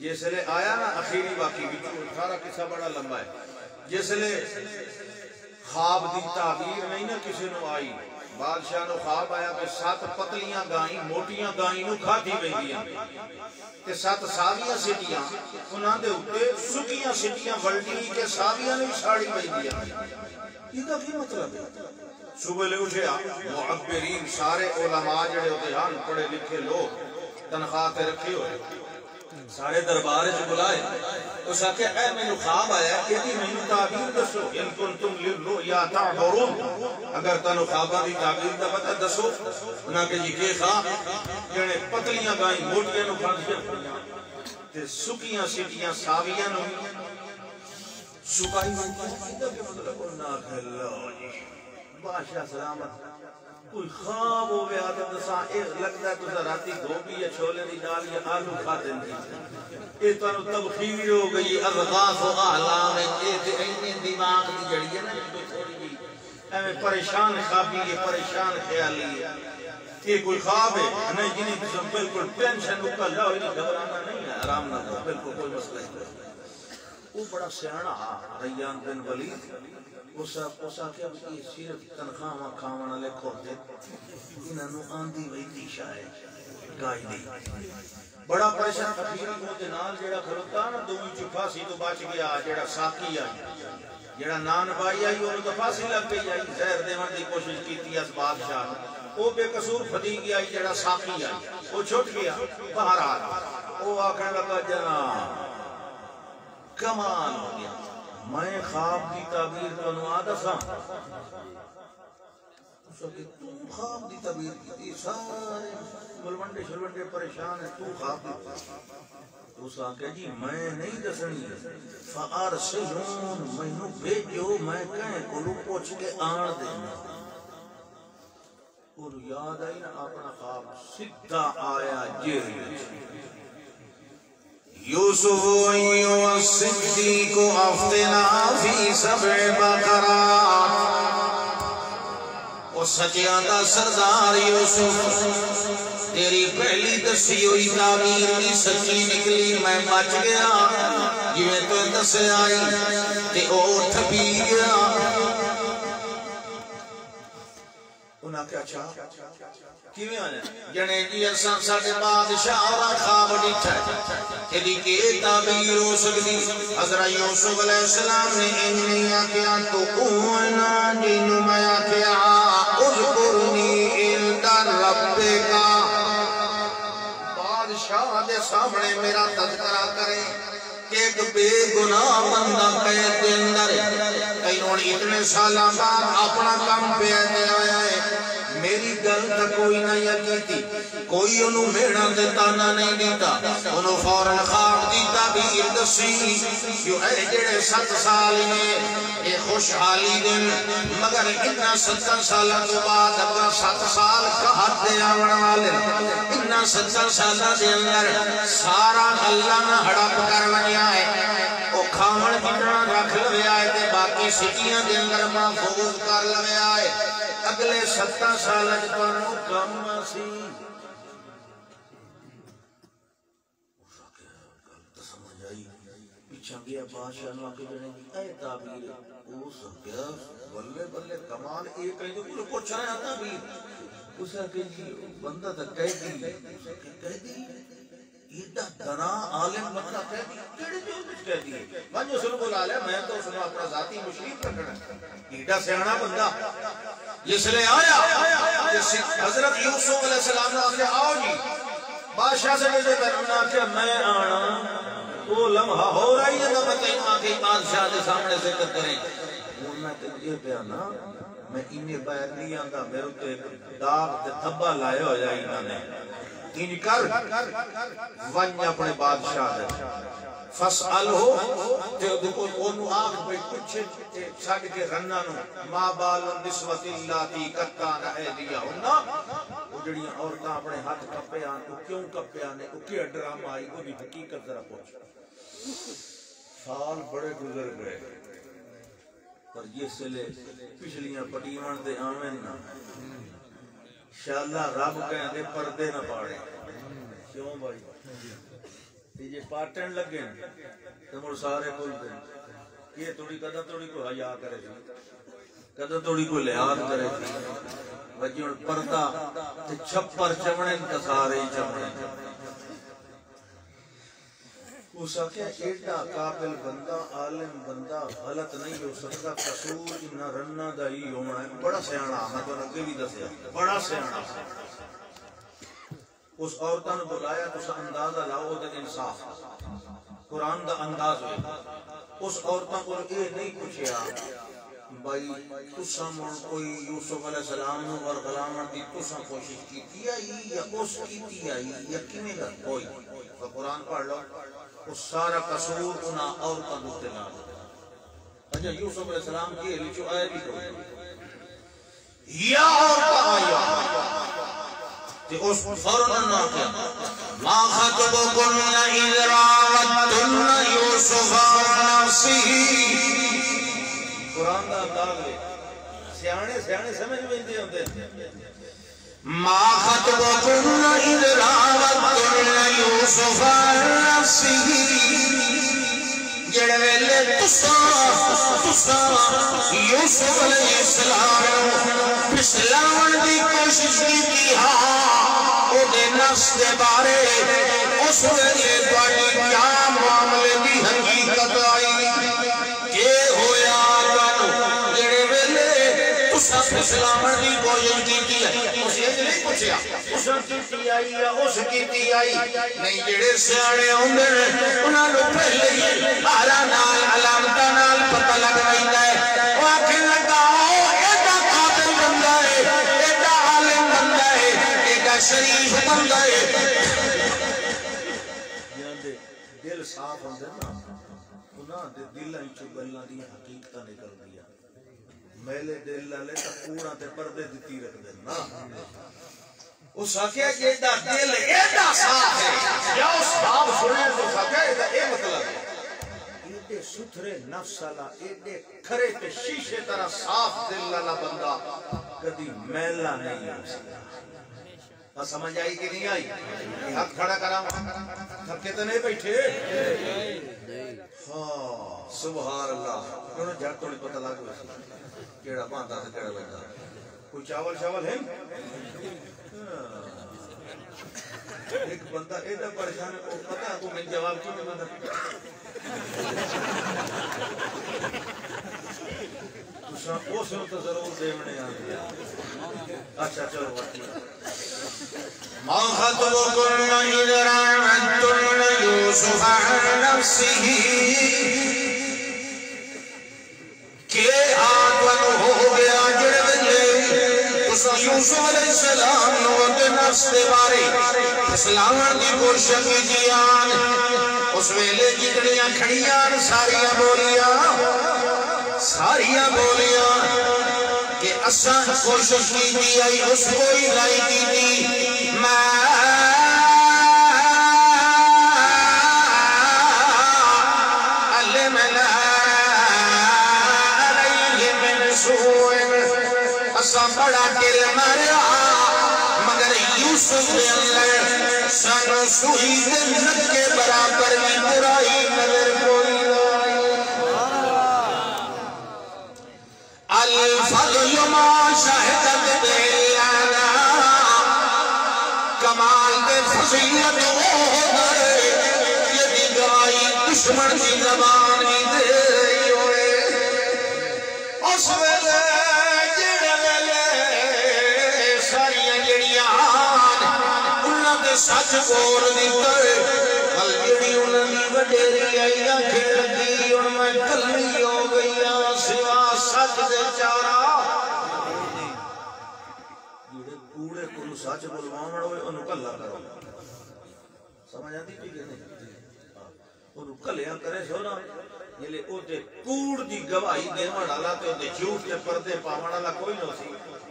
جس لئے آیا نا اخیری باقی بھی سارا قصہ بڑا لمبا ہے جس لئے خواب دی تعبیر نہیں نا کسی نو آئی بادشاہ نو خواب آیا کہ 7 پتلیاں گائیں موٹیاں گائیں نو کھاتی بہدیاں کہ 7 ساویاں سٹیاں انہاں دے اوپر سکیاں سٹیاں ولڈی کے ساویاں نے ساڑی بہدیاں یہ کا کی مطلب ہے صبح لے اٹھے معبرین سارے علماء جڑے ہوتے ہیں پڑھے لکھے لوگ تنخواہ تے رکھے ہوئے سارے دربار سے بلائے اس آکے اے میں نے خواب آیا ہے کہ میں نے تعبیر دسو ان کنتم للرؤیا تعبرون اگر تنو خوابہ دی تعبیر دا پتہ دسو انہاں کہ جی کے خواب جنے پتلیاں گائیں موٹیاں نو کھاندیاں تے سکیاں سٹیاں ساویاں نو سکائی مانگی کہ مطلب نہ کھلو جی بادشاہ سلامت کوئی خواب ہو گیا تو دساں ایک لگتا ہے تو راتی گوبھی یا چھولے دی دال یا آلو کھا دیں گی یہ تو تبخیر ہو گئی اضغاث و احلام ہے دماغ دی جڑی ہے نا تھوڑی جی ایویں پریشان خوابی ہے پریشان خیالی ہے یہ کوئی خواب ہے نہیں جنہیں بالکل ٹینشن کا لاؤ نہیں گھبرانا نہیں ہے آرام نہ کرو بالکل کوئی مسئلہ نہیں وہ بڑا سیانا ریان بن ولید اس آکے اب کی صرف تنخواہ کھاوانا لے کھوتے انہوں آندھی ویدی شاید گائی دی بڑا پریشان فقیرہ کو دنال جیڑا کھلوتا نا دوئی چکا سی تو بچ گیا جیڑا ساکی آئی جیڑا نان بائی آئی وہ تو پاسی لگ گئی آئی زہر دیوان دی کوشش کی تھی اس بادشاہ وہ بے قصور فتیگی آئی جیڑا ساکی آئی وہ چھوٹ گیا باہر آ وہ آکھنے لگا جناب کمال ہو گیا میں خواب کی تعبیر کو نوادہ سا اس وقت تو خواب کی تعبیر کی تھی سارے ملونڈے شلونڈے پریشان ہیں تو خواب کی اس آگے جی میں نہیں دسنی فارسلون میں نو بھیجو میں کہیں کلو پوچھ کے آن دینا اور یاد آئی نا اپنا خواب سدھا آیا جیل یوسف ایوہ الصدیق افتنا فی سبع بقرات اور سچیاں دا سردار یوسف تیری پہلی دسی ہوئی تعبیر کی سچی نکلی میں بچ گیا جویں تو دسے آئی تے او تھپی گیا انہاں کیا اچھا کیویں آنے جنے جی اساں ساڈے بادشاہ اور خواب ڈٹھا کہ دی کے تعبیر ہو سکتی حضرت یوسف علیہ السلام نے انہیں آکیا تو اونا جنو میں آکیا اذکرنی عند ربکا بادشاہ دے سامنے میرا تذکرہ کریں کہ ایک بے گناہ بندہ قید دے اندر کئیوں نے اتنے سالہ بعد اپنا کام پہ دے آیا ہے میری گل تا کوئی نہیں یقیتی کوئی انہوں میڑا دیتا نہ نہیں دیتا انہوں فوراں خواب دیتا بھی اردسی جو اے جڑے 7 سال میں اے خوشحالی دن مگر اتنا 70 سالہ تو بعد اپنا 7 سال کہت دے آوڑ والے اتنا 70 سالہ دے اندر سارا اللہ نہ ہڑپ کر ونیا ہے وہ کھامن جتنا رکھ لوے آئے تے باقی سٹیاں دے اندر محفوظ کر لوے آئے اگلے 70 سال جتوانو کم سی سمجھ آئی پیچھا گیا بادشاہ نو آکے جنے کی اے تعبیر او سب گیا بلے بلے کمال ایک کہیں تو پورے پوچھا ہے تعبیر اسے آکے جی بندہ تا کہہ دی ایڈا دنا عالم بندہ کہہ دی کیڑے جو کچھ کہہ دی میں جو سنو بولا لیا میں تو سنو اپنا ذاتی مشریف رکھنا ایڈا سیانا بندہ جس لئے آیا حضرت یوسف علیہ السلام نے آکے آؤ جی بادشاہ سے مجھے بیرمنا کہ میں آنا وہ لمحہ ہو رہا ہی ہے نا بتائیں آگے بادشاہ دے سامنے ذکر کریں میں تے یہ پیانا میں انہیں باہر نہیں آندا میرے تے داغ تے دھبا لائے ہو جائے انہوں نے ان کر ون اپنے بادشاہ دے فسأل ہو جو دیکھو انہوں آنکھ پہ کچھ چھڑ کے رنہ نو ما بال نسوت اللہ تی کتان ایدیا ہونا وہ جڑیاں عورتاں اپنے ہاتھ کپے آن وہ کیوں کپے آنے وہ کیا ڈرامہ آئی وہ بھی حقیقت ذرا پوچھ سال بڑے گزر گئے پر یہ سلے پچھلیاں پٹیوان دے آمین نا شاءاللہ رب کہیں دے پردے نہ پاڑے کیوں بھائی یہ پاٹن لگے تو مر سارے بول دیں یہ توڑی قدر توڑی کو حیاء کرے تھی قدر توڑی کو لحاظ کرے تھی بجیون پردہ تے چھپر چمڑے کا سارے ہی چمڑے اس آکے ایڈا قابل بندہ عالم بندہ غلط نہیں ہو سکتا قصور انہا رنہ دائی ہونا ہے بڑا سیانہ میں تو نگے بھی دسیا بڑا سیانہ اس عورتوں نے بلایا تو اسا اندازہ لاؤ دے انصاف قرآن دا انداز ہوئے اس عورتوں کو یہ نہیں پوچھیا بھائی تسا مر کوئی یوسف علیہ السلام اور غلامہ دی تسا کوشش کی آئی یا اس کی آئی یا کینے گا کوئی تو قرآن پڑھ لو اس سارا قصور انہا عورتوں دوتے نہ اچھا یوسف علیہ السلام کی لچو آئے بھی کوئی یا عورتہ آیا کہ اس فوراً نہ کیا ما خطبکن اذ راوتن یوسف عن نفسہ قرآن دا انداز لے سیانے سمجھ میں دے ہوتے ما خطبکن اذ راوتن یوسف عن نفسہ جڑے ویلے تسا یوسف علیہ السلام پھسلاون دی کوشش کی او دے نفس دے بارے اس ویلے تواڈی کیا معاملے دی حقیقت آئی کہ ہویا تانوں جڑے ویلے تسا پھسلاون دی کوشش کیتی ہے اس یہ نہیں پوچھیا اس کیتی آئی یا اس کیتی آئی نہیں جڑے سیانے ہوندے انہاں نوں پہلے ہی آرا نال علامتاں نال پتہ لگ رہندا ہے او آکھن لگا ایڈا قابل بندہ ہے ایڈا عالم بندہ ہے ایڈا شریف بندہ ہے جنہاں دے دل صاف ہوندے نا انہاں دے دلاں وچوں گلاں دی حقیقتاں نکلدیاں میلے دل والے تے کوڑاں تے پردے دتی رکھدے نا اس آکھیا کہ ایڈا دل ایڈا صاف ہے یا اس باب سنے تو آکھیا اے مطلب ہے ایڈے ستھرے نفس والا ایڈے کھرے تے شیشے طرح صاف دل والا بندہ کبھی میلا نہیں ہو سکتا سمجھ آئی کہ نہیں آئی ہاتھ کھڑا کرا تھکے تو نہیں بیٹھے ہاں سبحان اللہ انہوں جھڑ توڑی پتہ لگ گیا کیڑا باندھا سے کیڑا لگتا کوئی چاول شاول ہے ایک بندہ ایڈا پریشان ہے پتہ ہے کو میں جواب کیوں نہیں بندہ وہ سن تو ضرور دیونے آدھیا اچھا چلو ما خطبکن اذ راوتن یوسف عن نفسہ کہ آدھن ہو گیا جڑے یوسف علیہ السلام نوٹ نفس دے بارے اسلامن دی کوشش کیتیاں اس ویلے جتنیاں کھڑیاں ساریاں بولیاں کہ اساں کوشش کی آئی اس کوئی لائی کی تھی اساں بڑا دل مریا مگر یوسف دے اندر سانو سوئی دل کے برابر بھی برائی نظر کوئی الفضل ما شہدت دیانا کمال دے فضیلت اوہر یہ بھی گوائی دشمن کی زبان بھی دے ہوئے اس ویلے سچ بول دیتا ہے کل جڑی انہوں نے تیری آئیاں کھیل دی اور میں کلی ہو گئی سوا سچ دے چارا جڑے کوڑے کو سچ بلواون ہوئے انہوں کلا کرو سمجھ آتی کہ نہیں انہوں کلیا کرے سو نا جلے او تے کوڑ دی گواہی دیوان والا تے او تے جھوٹ تے پردے پاون والا کوئی نہ سی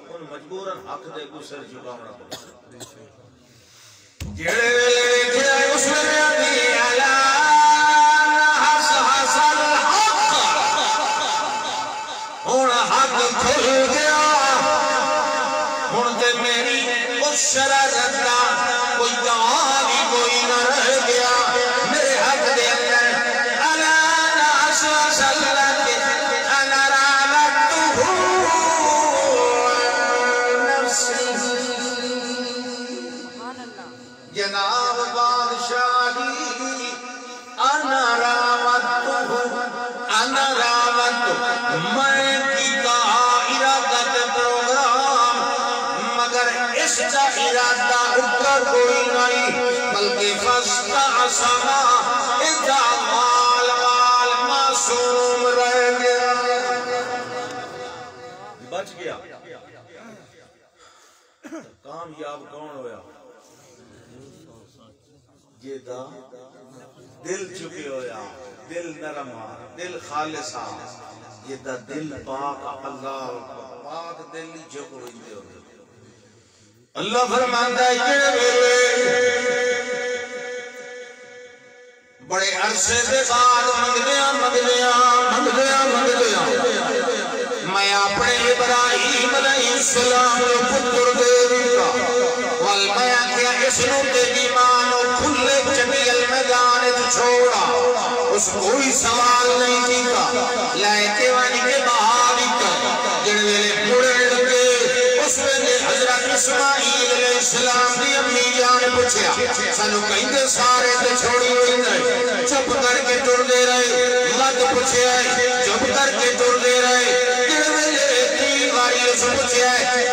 ان مجبوراً حق دے کو سر جھکاونا پڑا جڑے ویلے اس ویلے دی اعلی حس حسن حق ہن حق کھل گیا ہن تے میری اس شرارت دا کوئی گواہ بھی کوئی نہ رہ گیا میرے حق دے اندر اعلی حس حسن انا راوتہ جناب بادشاہی انا راوتہ میں کیتا ارادت پروگرام مگر اس کا ارادہ اکر کوئی نہیں بلکہ فستا عصما اذا مال معصوم رہ گیا بچ گیا کامیاب کون ہویا جیدہ دل چکے ہویا دل نرما دل خالصا جیدہ دل پاک اللہ پاک دل جھک ہوئی دے ہوئے اللہ فرماندہ ہے جڑے بڑے عرصے سے بعد مگدیاں میں اپنے ابراہیم علیہ السلام پتر دے دیتا والمیا کیا اس نوتے دیمانو کھلے چمیل میدان چھوڑا اس کوئی سوال نہیں کیتا لائے کے وانی کے بہاری کا جنویلے پڑے لگے اس ویلے حضرت اسماعیل علیہ السلام دی امی جان پوچھیا سانو کہیں دے سارے تے چھوڑی ہوئی نہیں چپ کر کے ٹر دے رہے مد پوچھیا ہے چپ کر کے ٹر دے رہے جنویلے تین باری اس پوچھیا ہے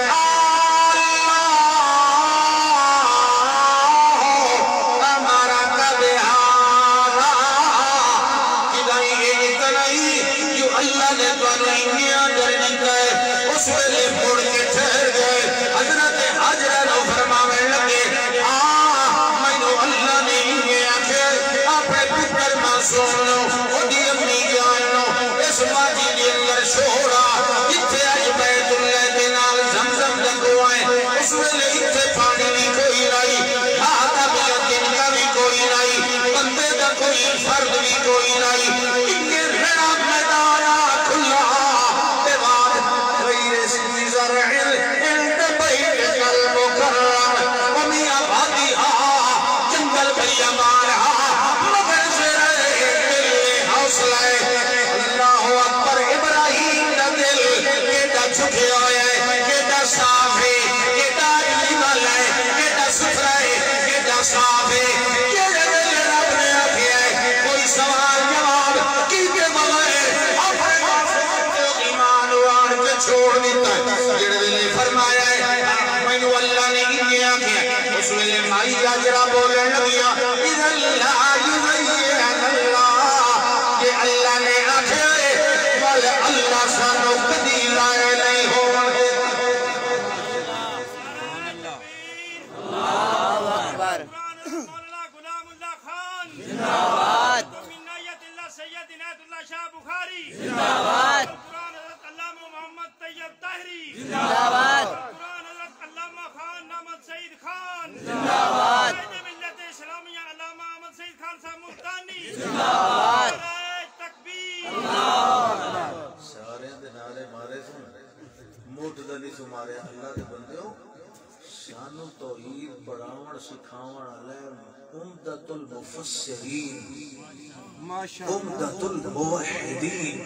امدت الموحدین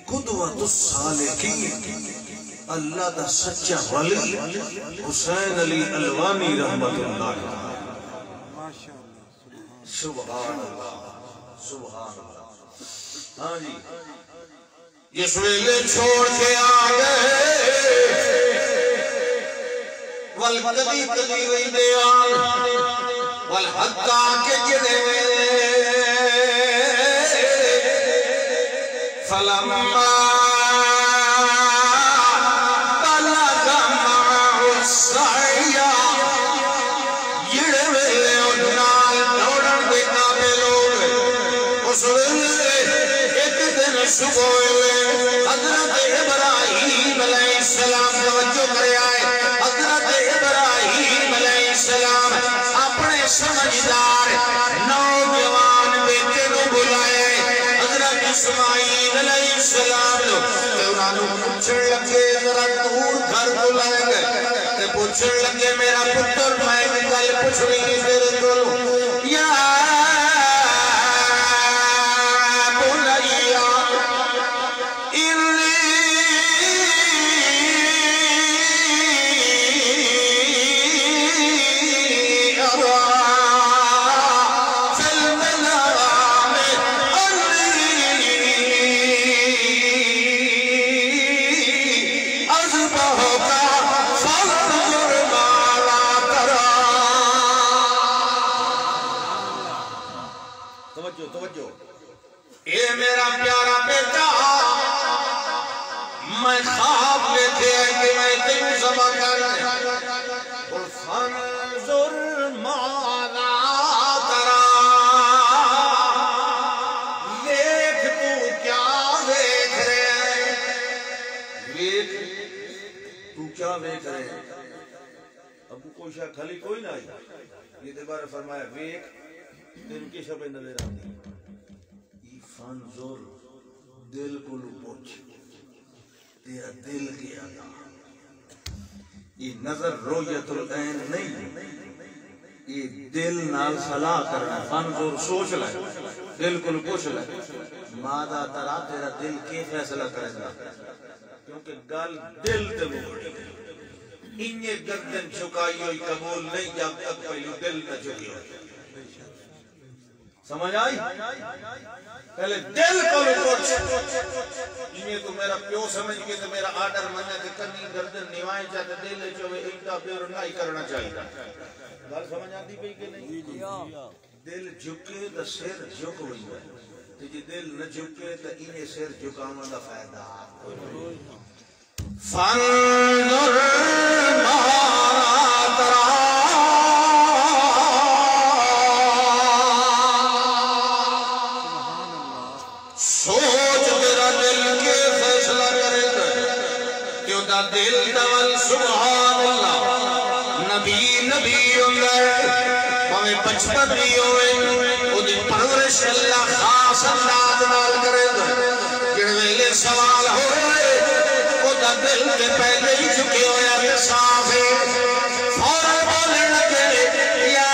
قدوت الصالحین اللہ دا سچا ولی حسین علی الوانی رحمت اللہ سبحان اللہ سبحان اللہ ہاں جی جس ویلے چھوڑ کے آگئے والقدی قدی ویدیان والحقا کے جڑے فلما بلغ معه السعي جڑے ویلے نال دوڑن دے قابل ہو گئے اس ویلے ایک دن صبح ویلے حضرت ابراہیم علیہ السلام توجہ کرے آئے حضرت ابراہیم علیہ السلام اپنے سمجھدار نوجوان بیٹے کو بلائے حضرت اسماعیل علیہ السلام انہوں پوچھن لگے ذرا دور گھر بلائے گئے تے پوچھن لگے میرا پتر میں گل پوچھنی تیرے کو یا بنیا انی ارا فی المنام توجہ اے میرا پیارا بیٹا میں خواب لیتے ہیں کہ میں تیوں سبا کرنے اور فانظر ماذا ترا دیکھ تو کیا دیکھ رہے ہیں ویک تو کیا ویک رہے ہیں ابو کوئی شاہ کھلی کوئی نہ آئی یہ دوبارہ فرمایا ویک تین کی شبہ نظر آتی یہ فانظر دل کو لپوچھ تیرا دل کیا تھا یہ نظر رویت العین نہیں یہ دل نال صلاح کرنا فانظر سوچ لائے دل کو لپوچھ لائے مادہ ترا تیرا دل کی فیصلہ کرے گا کیونکہ گل دل تے موڑی انہیں گردن چکائی ہوئی قبول نہیں جب تک پہلو دل نہ چکی ہوئی سمجھ آئی پہلے دل کو لپوچھ انہیں تو میرا پیو سمجھ کے تو میرا آرڈر مننے کہ کنی گردن نیوائیں چاہتے دل چوے انتا پیور نہیں کرنا چاہیے بات سمجھ آتی پہی کہ نہیں دل جھکے تو سر جھک ہوئی ہے تو جی دل نہ جھکے تو انہیں سر جھکانا دا فائدہ فانظر ماذا ترى سوچ تیرا دل کے فیصلہ کرے گا کیوں دا دل دول سبحان اللہ نبی اندر ہمیں بچپن بھی ہوئے وہ دی پرورش اللہ خاص انداز نال کرے گا جڑویلے سوال ہوئے وہ دا دل کے پہلے ہی چکے ہویا تے صاف ہے فوراں بولنے لگے یا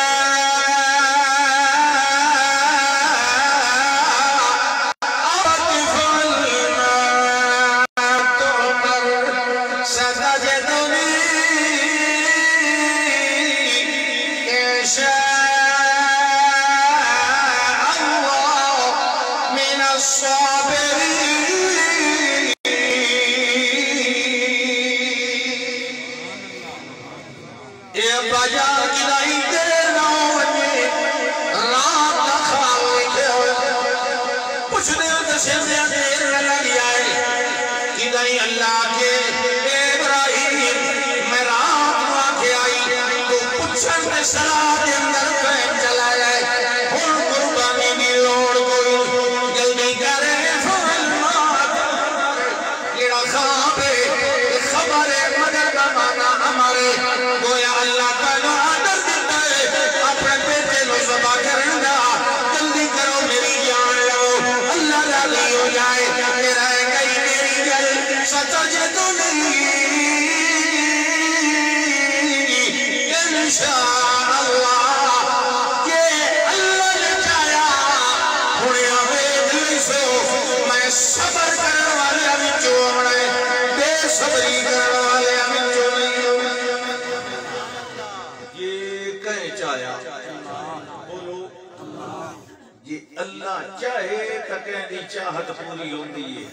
اللہ چاہے تکیں دی چاہت پوری ہوندی ہے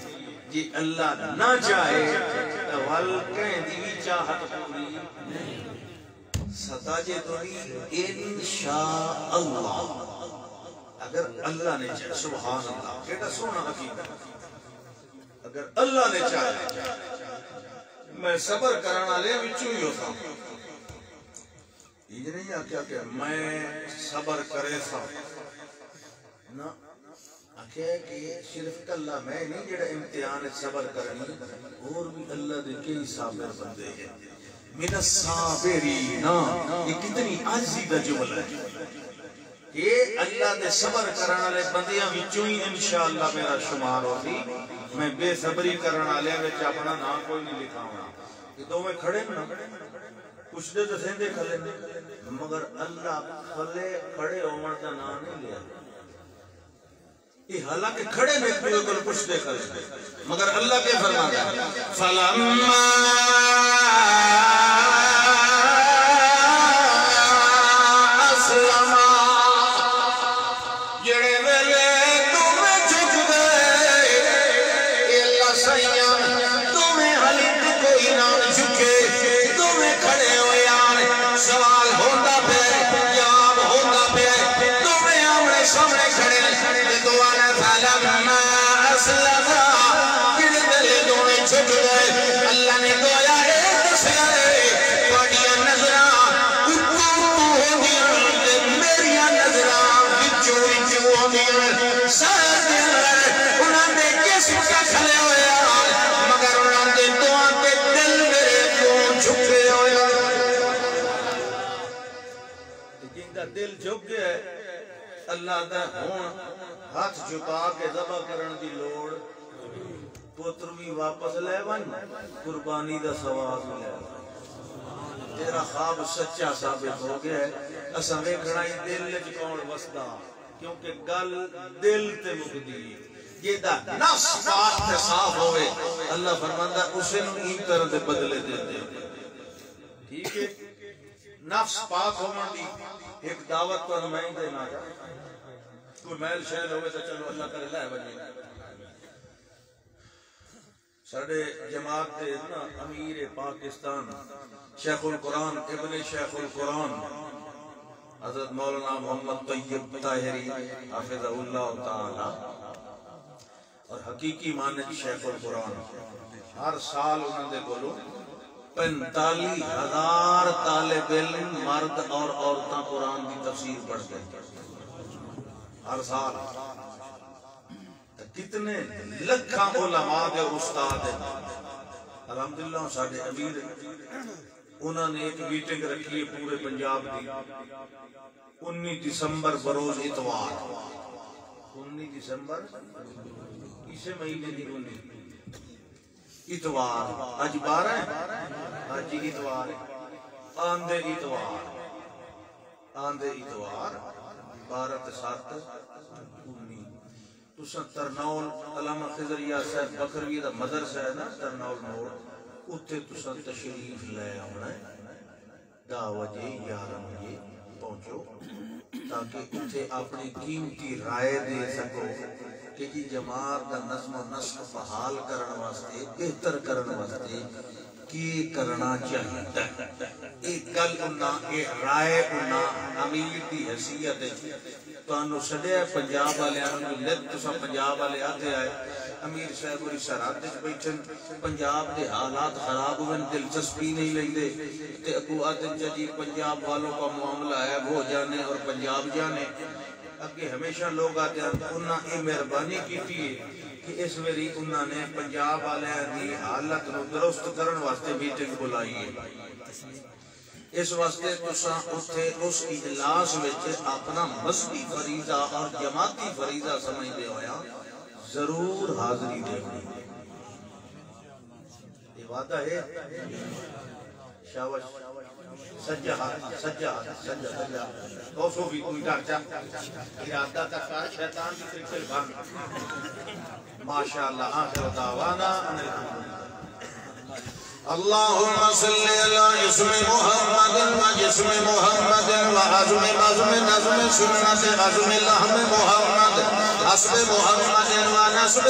جی اللہ نہ چاہے تو والکیں دی چاہت پوری ستاجے دوری انشاءاللہ اگر اللہ نے چاہے سبحان اللہ کہتا سونا حقیقت اگر اللہ نے چاہے میں صبر کرنا لے بچوں ہی ہوتا ہوں. یہ نہیں آکیا کہ میں صبر کرے سا نا آکیا کہ صرف اللہ میں نہیں جڑا امتحان صبر کرنی اور بھی اللہ دے کئی صابر بندے ہیں. من الصابرین یہ کتنی عاجزی دا جملہ ہے کہ اللہ دے صبر کرنا لے بندیاں وچوں ہی انشاءاللہ میرا شمار ہوتی. میں بے صبری کرنا لے وچ اپنا نام کوئی نہیں لکھا ہوں. یہ دو میں کھڑے نا کچھ دے تو سیندے کھلے مگر اللہ کھڑے عمر کا نام نہیں لیا. یہ حالانکہ کھڑے میں بالکل کچھ دے کھلے مگر اللہ کے فرماتا ہے فَلَمَّا دل جھک گیا اللہ دا ہون ہاتھ جھکا کے ذبح کرن دی لوڑ پتر بھی واپس لے ون قربانی دا ثواب لے ون. تیرا خواب سچا ثابت ہو گیا ہے. اساں ویکھنا ہی دل وچ کون وسدا کیونکہ گل دل تے مکدی یہ دا نفس پاک تے صاف ہوئے اللہ فرماندا اسے نوں این طرح دے بدلے دے دے. ٹھیک ہے نفس پاک ہون دی ایک دعوت تو میں ہی دینا کوئی محل شہر ہوئے تو چلو اللہ کرے لائے بجے. ساڑھے جماعت دے نا امیر پاکستان شیخ القرآن ابن شیخ القرآن حضرت مولانا محمد طیب طاہری حافظ اللہ تعالی اور حقیقی معنی شیخ القرآن ہر سال انہوں نے بولو 45,000 طالب علم مرد اور عورتاں قرآن کی تفسیر پڑھتے ہیں ہر سال. کتنے لکھاں علماء کے استاد ہیں الحمدللہ. ساڑھے امیر انہوں نے ایک میٹنگ رکھی ہے پورے پنجاب کی 19 دسمبر بروز اتوار 19 دسمبر اسے مہینے کی 19 اتوار آج 12 ہے آج اتوار آندے اتوار 12 تے 7 19 تساں ترنول علامہ خضریہ صاحب بکروی دا مدرسہ ہے نا ترنول موڑ اتھے تساں تشریف لے آنا ہے 10 بجے 11 بجے پہنچو تاکہ اتھے اپنی قیمتی رائے دے سکو کہ جی جماعت دا نظم و نسق بحال کرن واسطے بہتر کرن واسطے کی کرنا چاہیے. ایک گل انہاں ایک رائے انہاں امیر دی حیثیت تو انہوں سڑے پنجاب والے انہوں لگ تو سب پنجاب والے آتے آئے امیر صاحب اور سرحد بیٹھن پنجاب دے حالات خراب ہوئے دلچسپی نہیں لیں دے تے اکو آتے جی پنجاب والوں کا معاملہ ہے وہ جانے اور پنجاب جانے. اگے ہمیشہ لوگ آتے ہیں انہاں یہ مہربانی کی کہ اس ویری انہاں نے پنجاب والے دی حالت نو درست کرن واسطے میٹنگ بلائی ہے. اس واسطے تساں اتھے اس اجلاس وچ اپنا مذہبی فریضہ اور جماعتی فریضہ سمجھدے ہویا ضرور حاضری دینی. یہ وعدہ ہے شاباش سجا دوسو بھی کوئی ڈاکٹا ارادہ کا کار شیطان کی کرکل بھان ماشاءاللہ آخر دعوانا اللہم صلی اللہ اسم محمد و جسم محمد و عظم نظم سنت عظم لحم محمد حسب محمد و نسب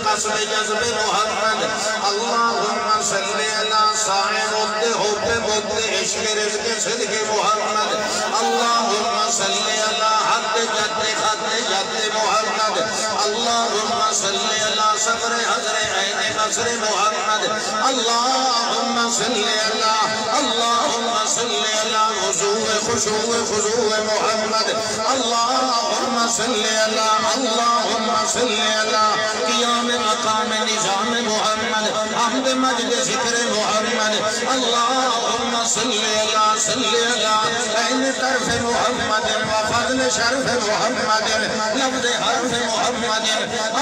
قصب جذب محمد اللہم صلی اللہ سائے مدد حب عشق رزق صدق محمد اللہم صلی اللہ حد جد خد جد محمد اللہم صلی اللہ صبر حضر عین بصر محمد اللہم صلی اللہ اللہم صلی اللہ خضوع خشوع خضوع محمد اللہم صلی اللہ اللہم صلی اللہ قیام مقام نظام محمد حمد مجد ذکر محمد اللہم صلی اللہ عین طرف محمد و فضل شرف محمد لفظ حرف محمد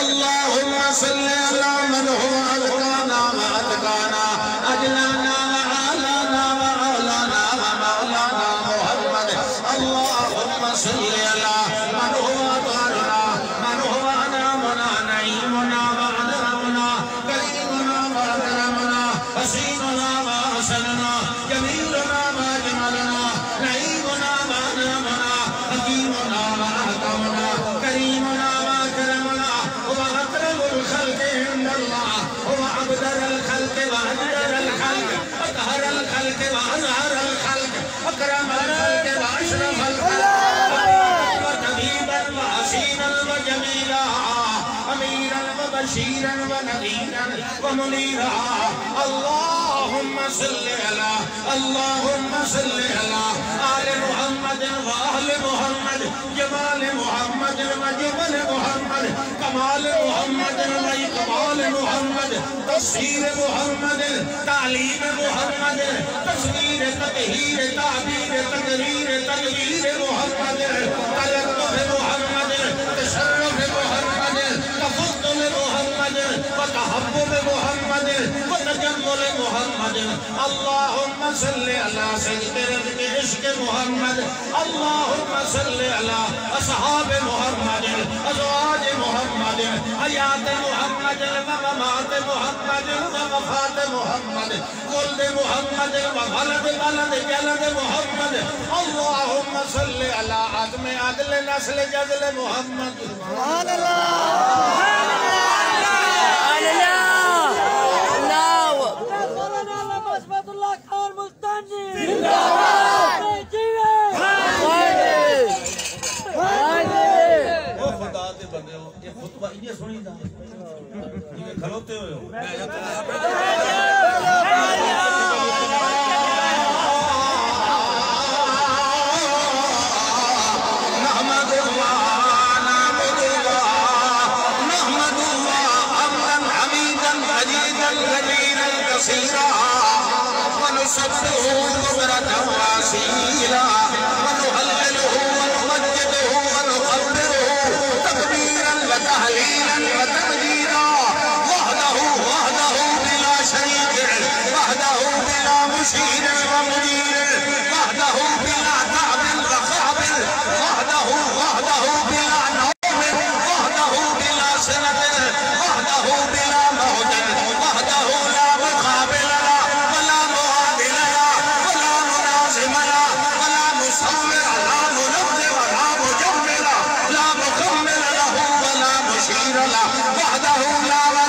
اللہم صلی اللہ من هو اتقانا و اتقانا اجلانا و عالانا و عالانا و مولانا محمد اللہم صلی اللہ من هو اطارنا من هو انامنا نعیمنا و انامنا کریمنا و اکرمنا حسیننا و حسننا جمیلنا و اجملنا نعیمنا و انامنا حکیمنا و احکمنا کریمنا و اکرمنا هو اکرم الخلق عند اللہ هو ابدر الخلق و اجدر الخلق اطهر الخلق و ازهر الخلق اکرم الخلق و اشرف الخلق وطبیبا و حسینا و جمیلا اميرا وبشيرا ونذيرا ومنيرا اللهم صل على اللهم صل على آل محمد وآل محمد جمال محمد وجمال محمد كمال محمد وإقبال محمد تفسير محمد تعليم محمد تصوير تطهير تعبير تقرير تدبير محمد تلطف محمد تشرف محمد تفضل محمد وتحبب محمد وتجمل محمد اللهم صل على سيد رزق عشق محمد اللهم صل على أصحاب محمد أزواج محمد حياة محمد وممات محمد ووفاة محمد ولد محمد وولد ولد جلد محمد اللهم صل على عدم عدل نسل جدل محمد سبحان الله کھلوتے ہوئے وحده لا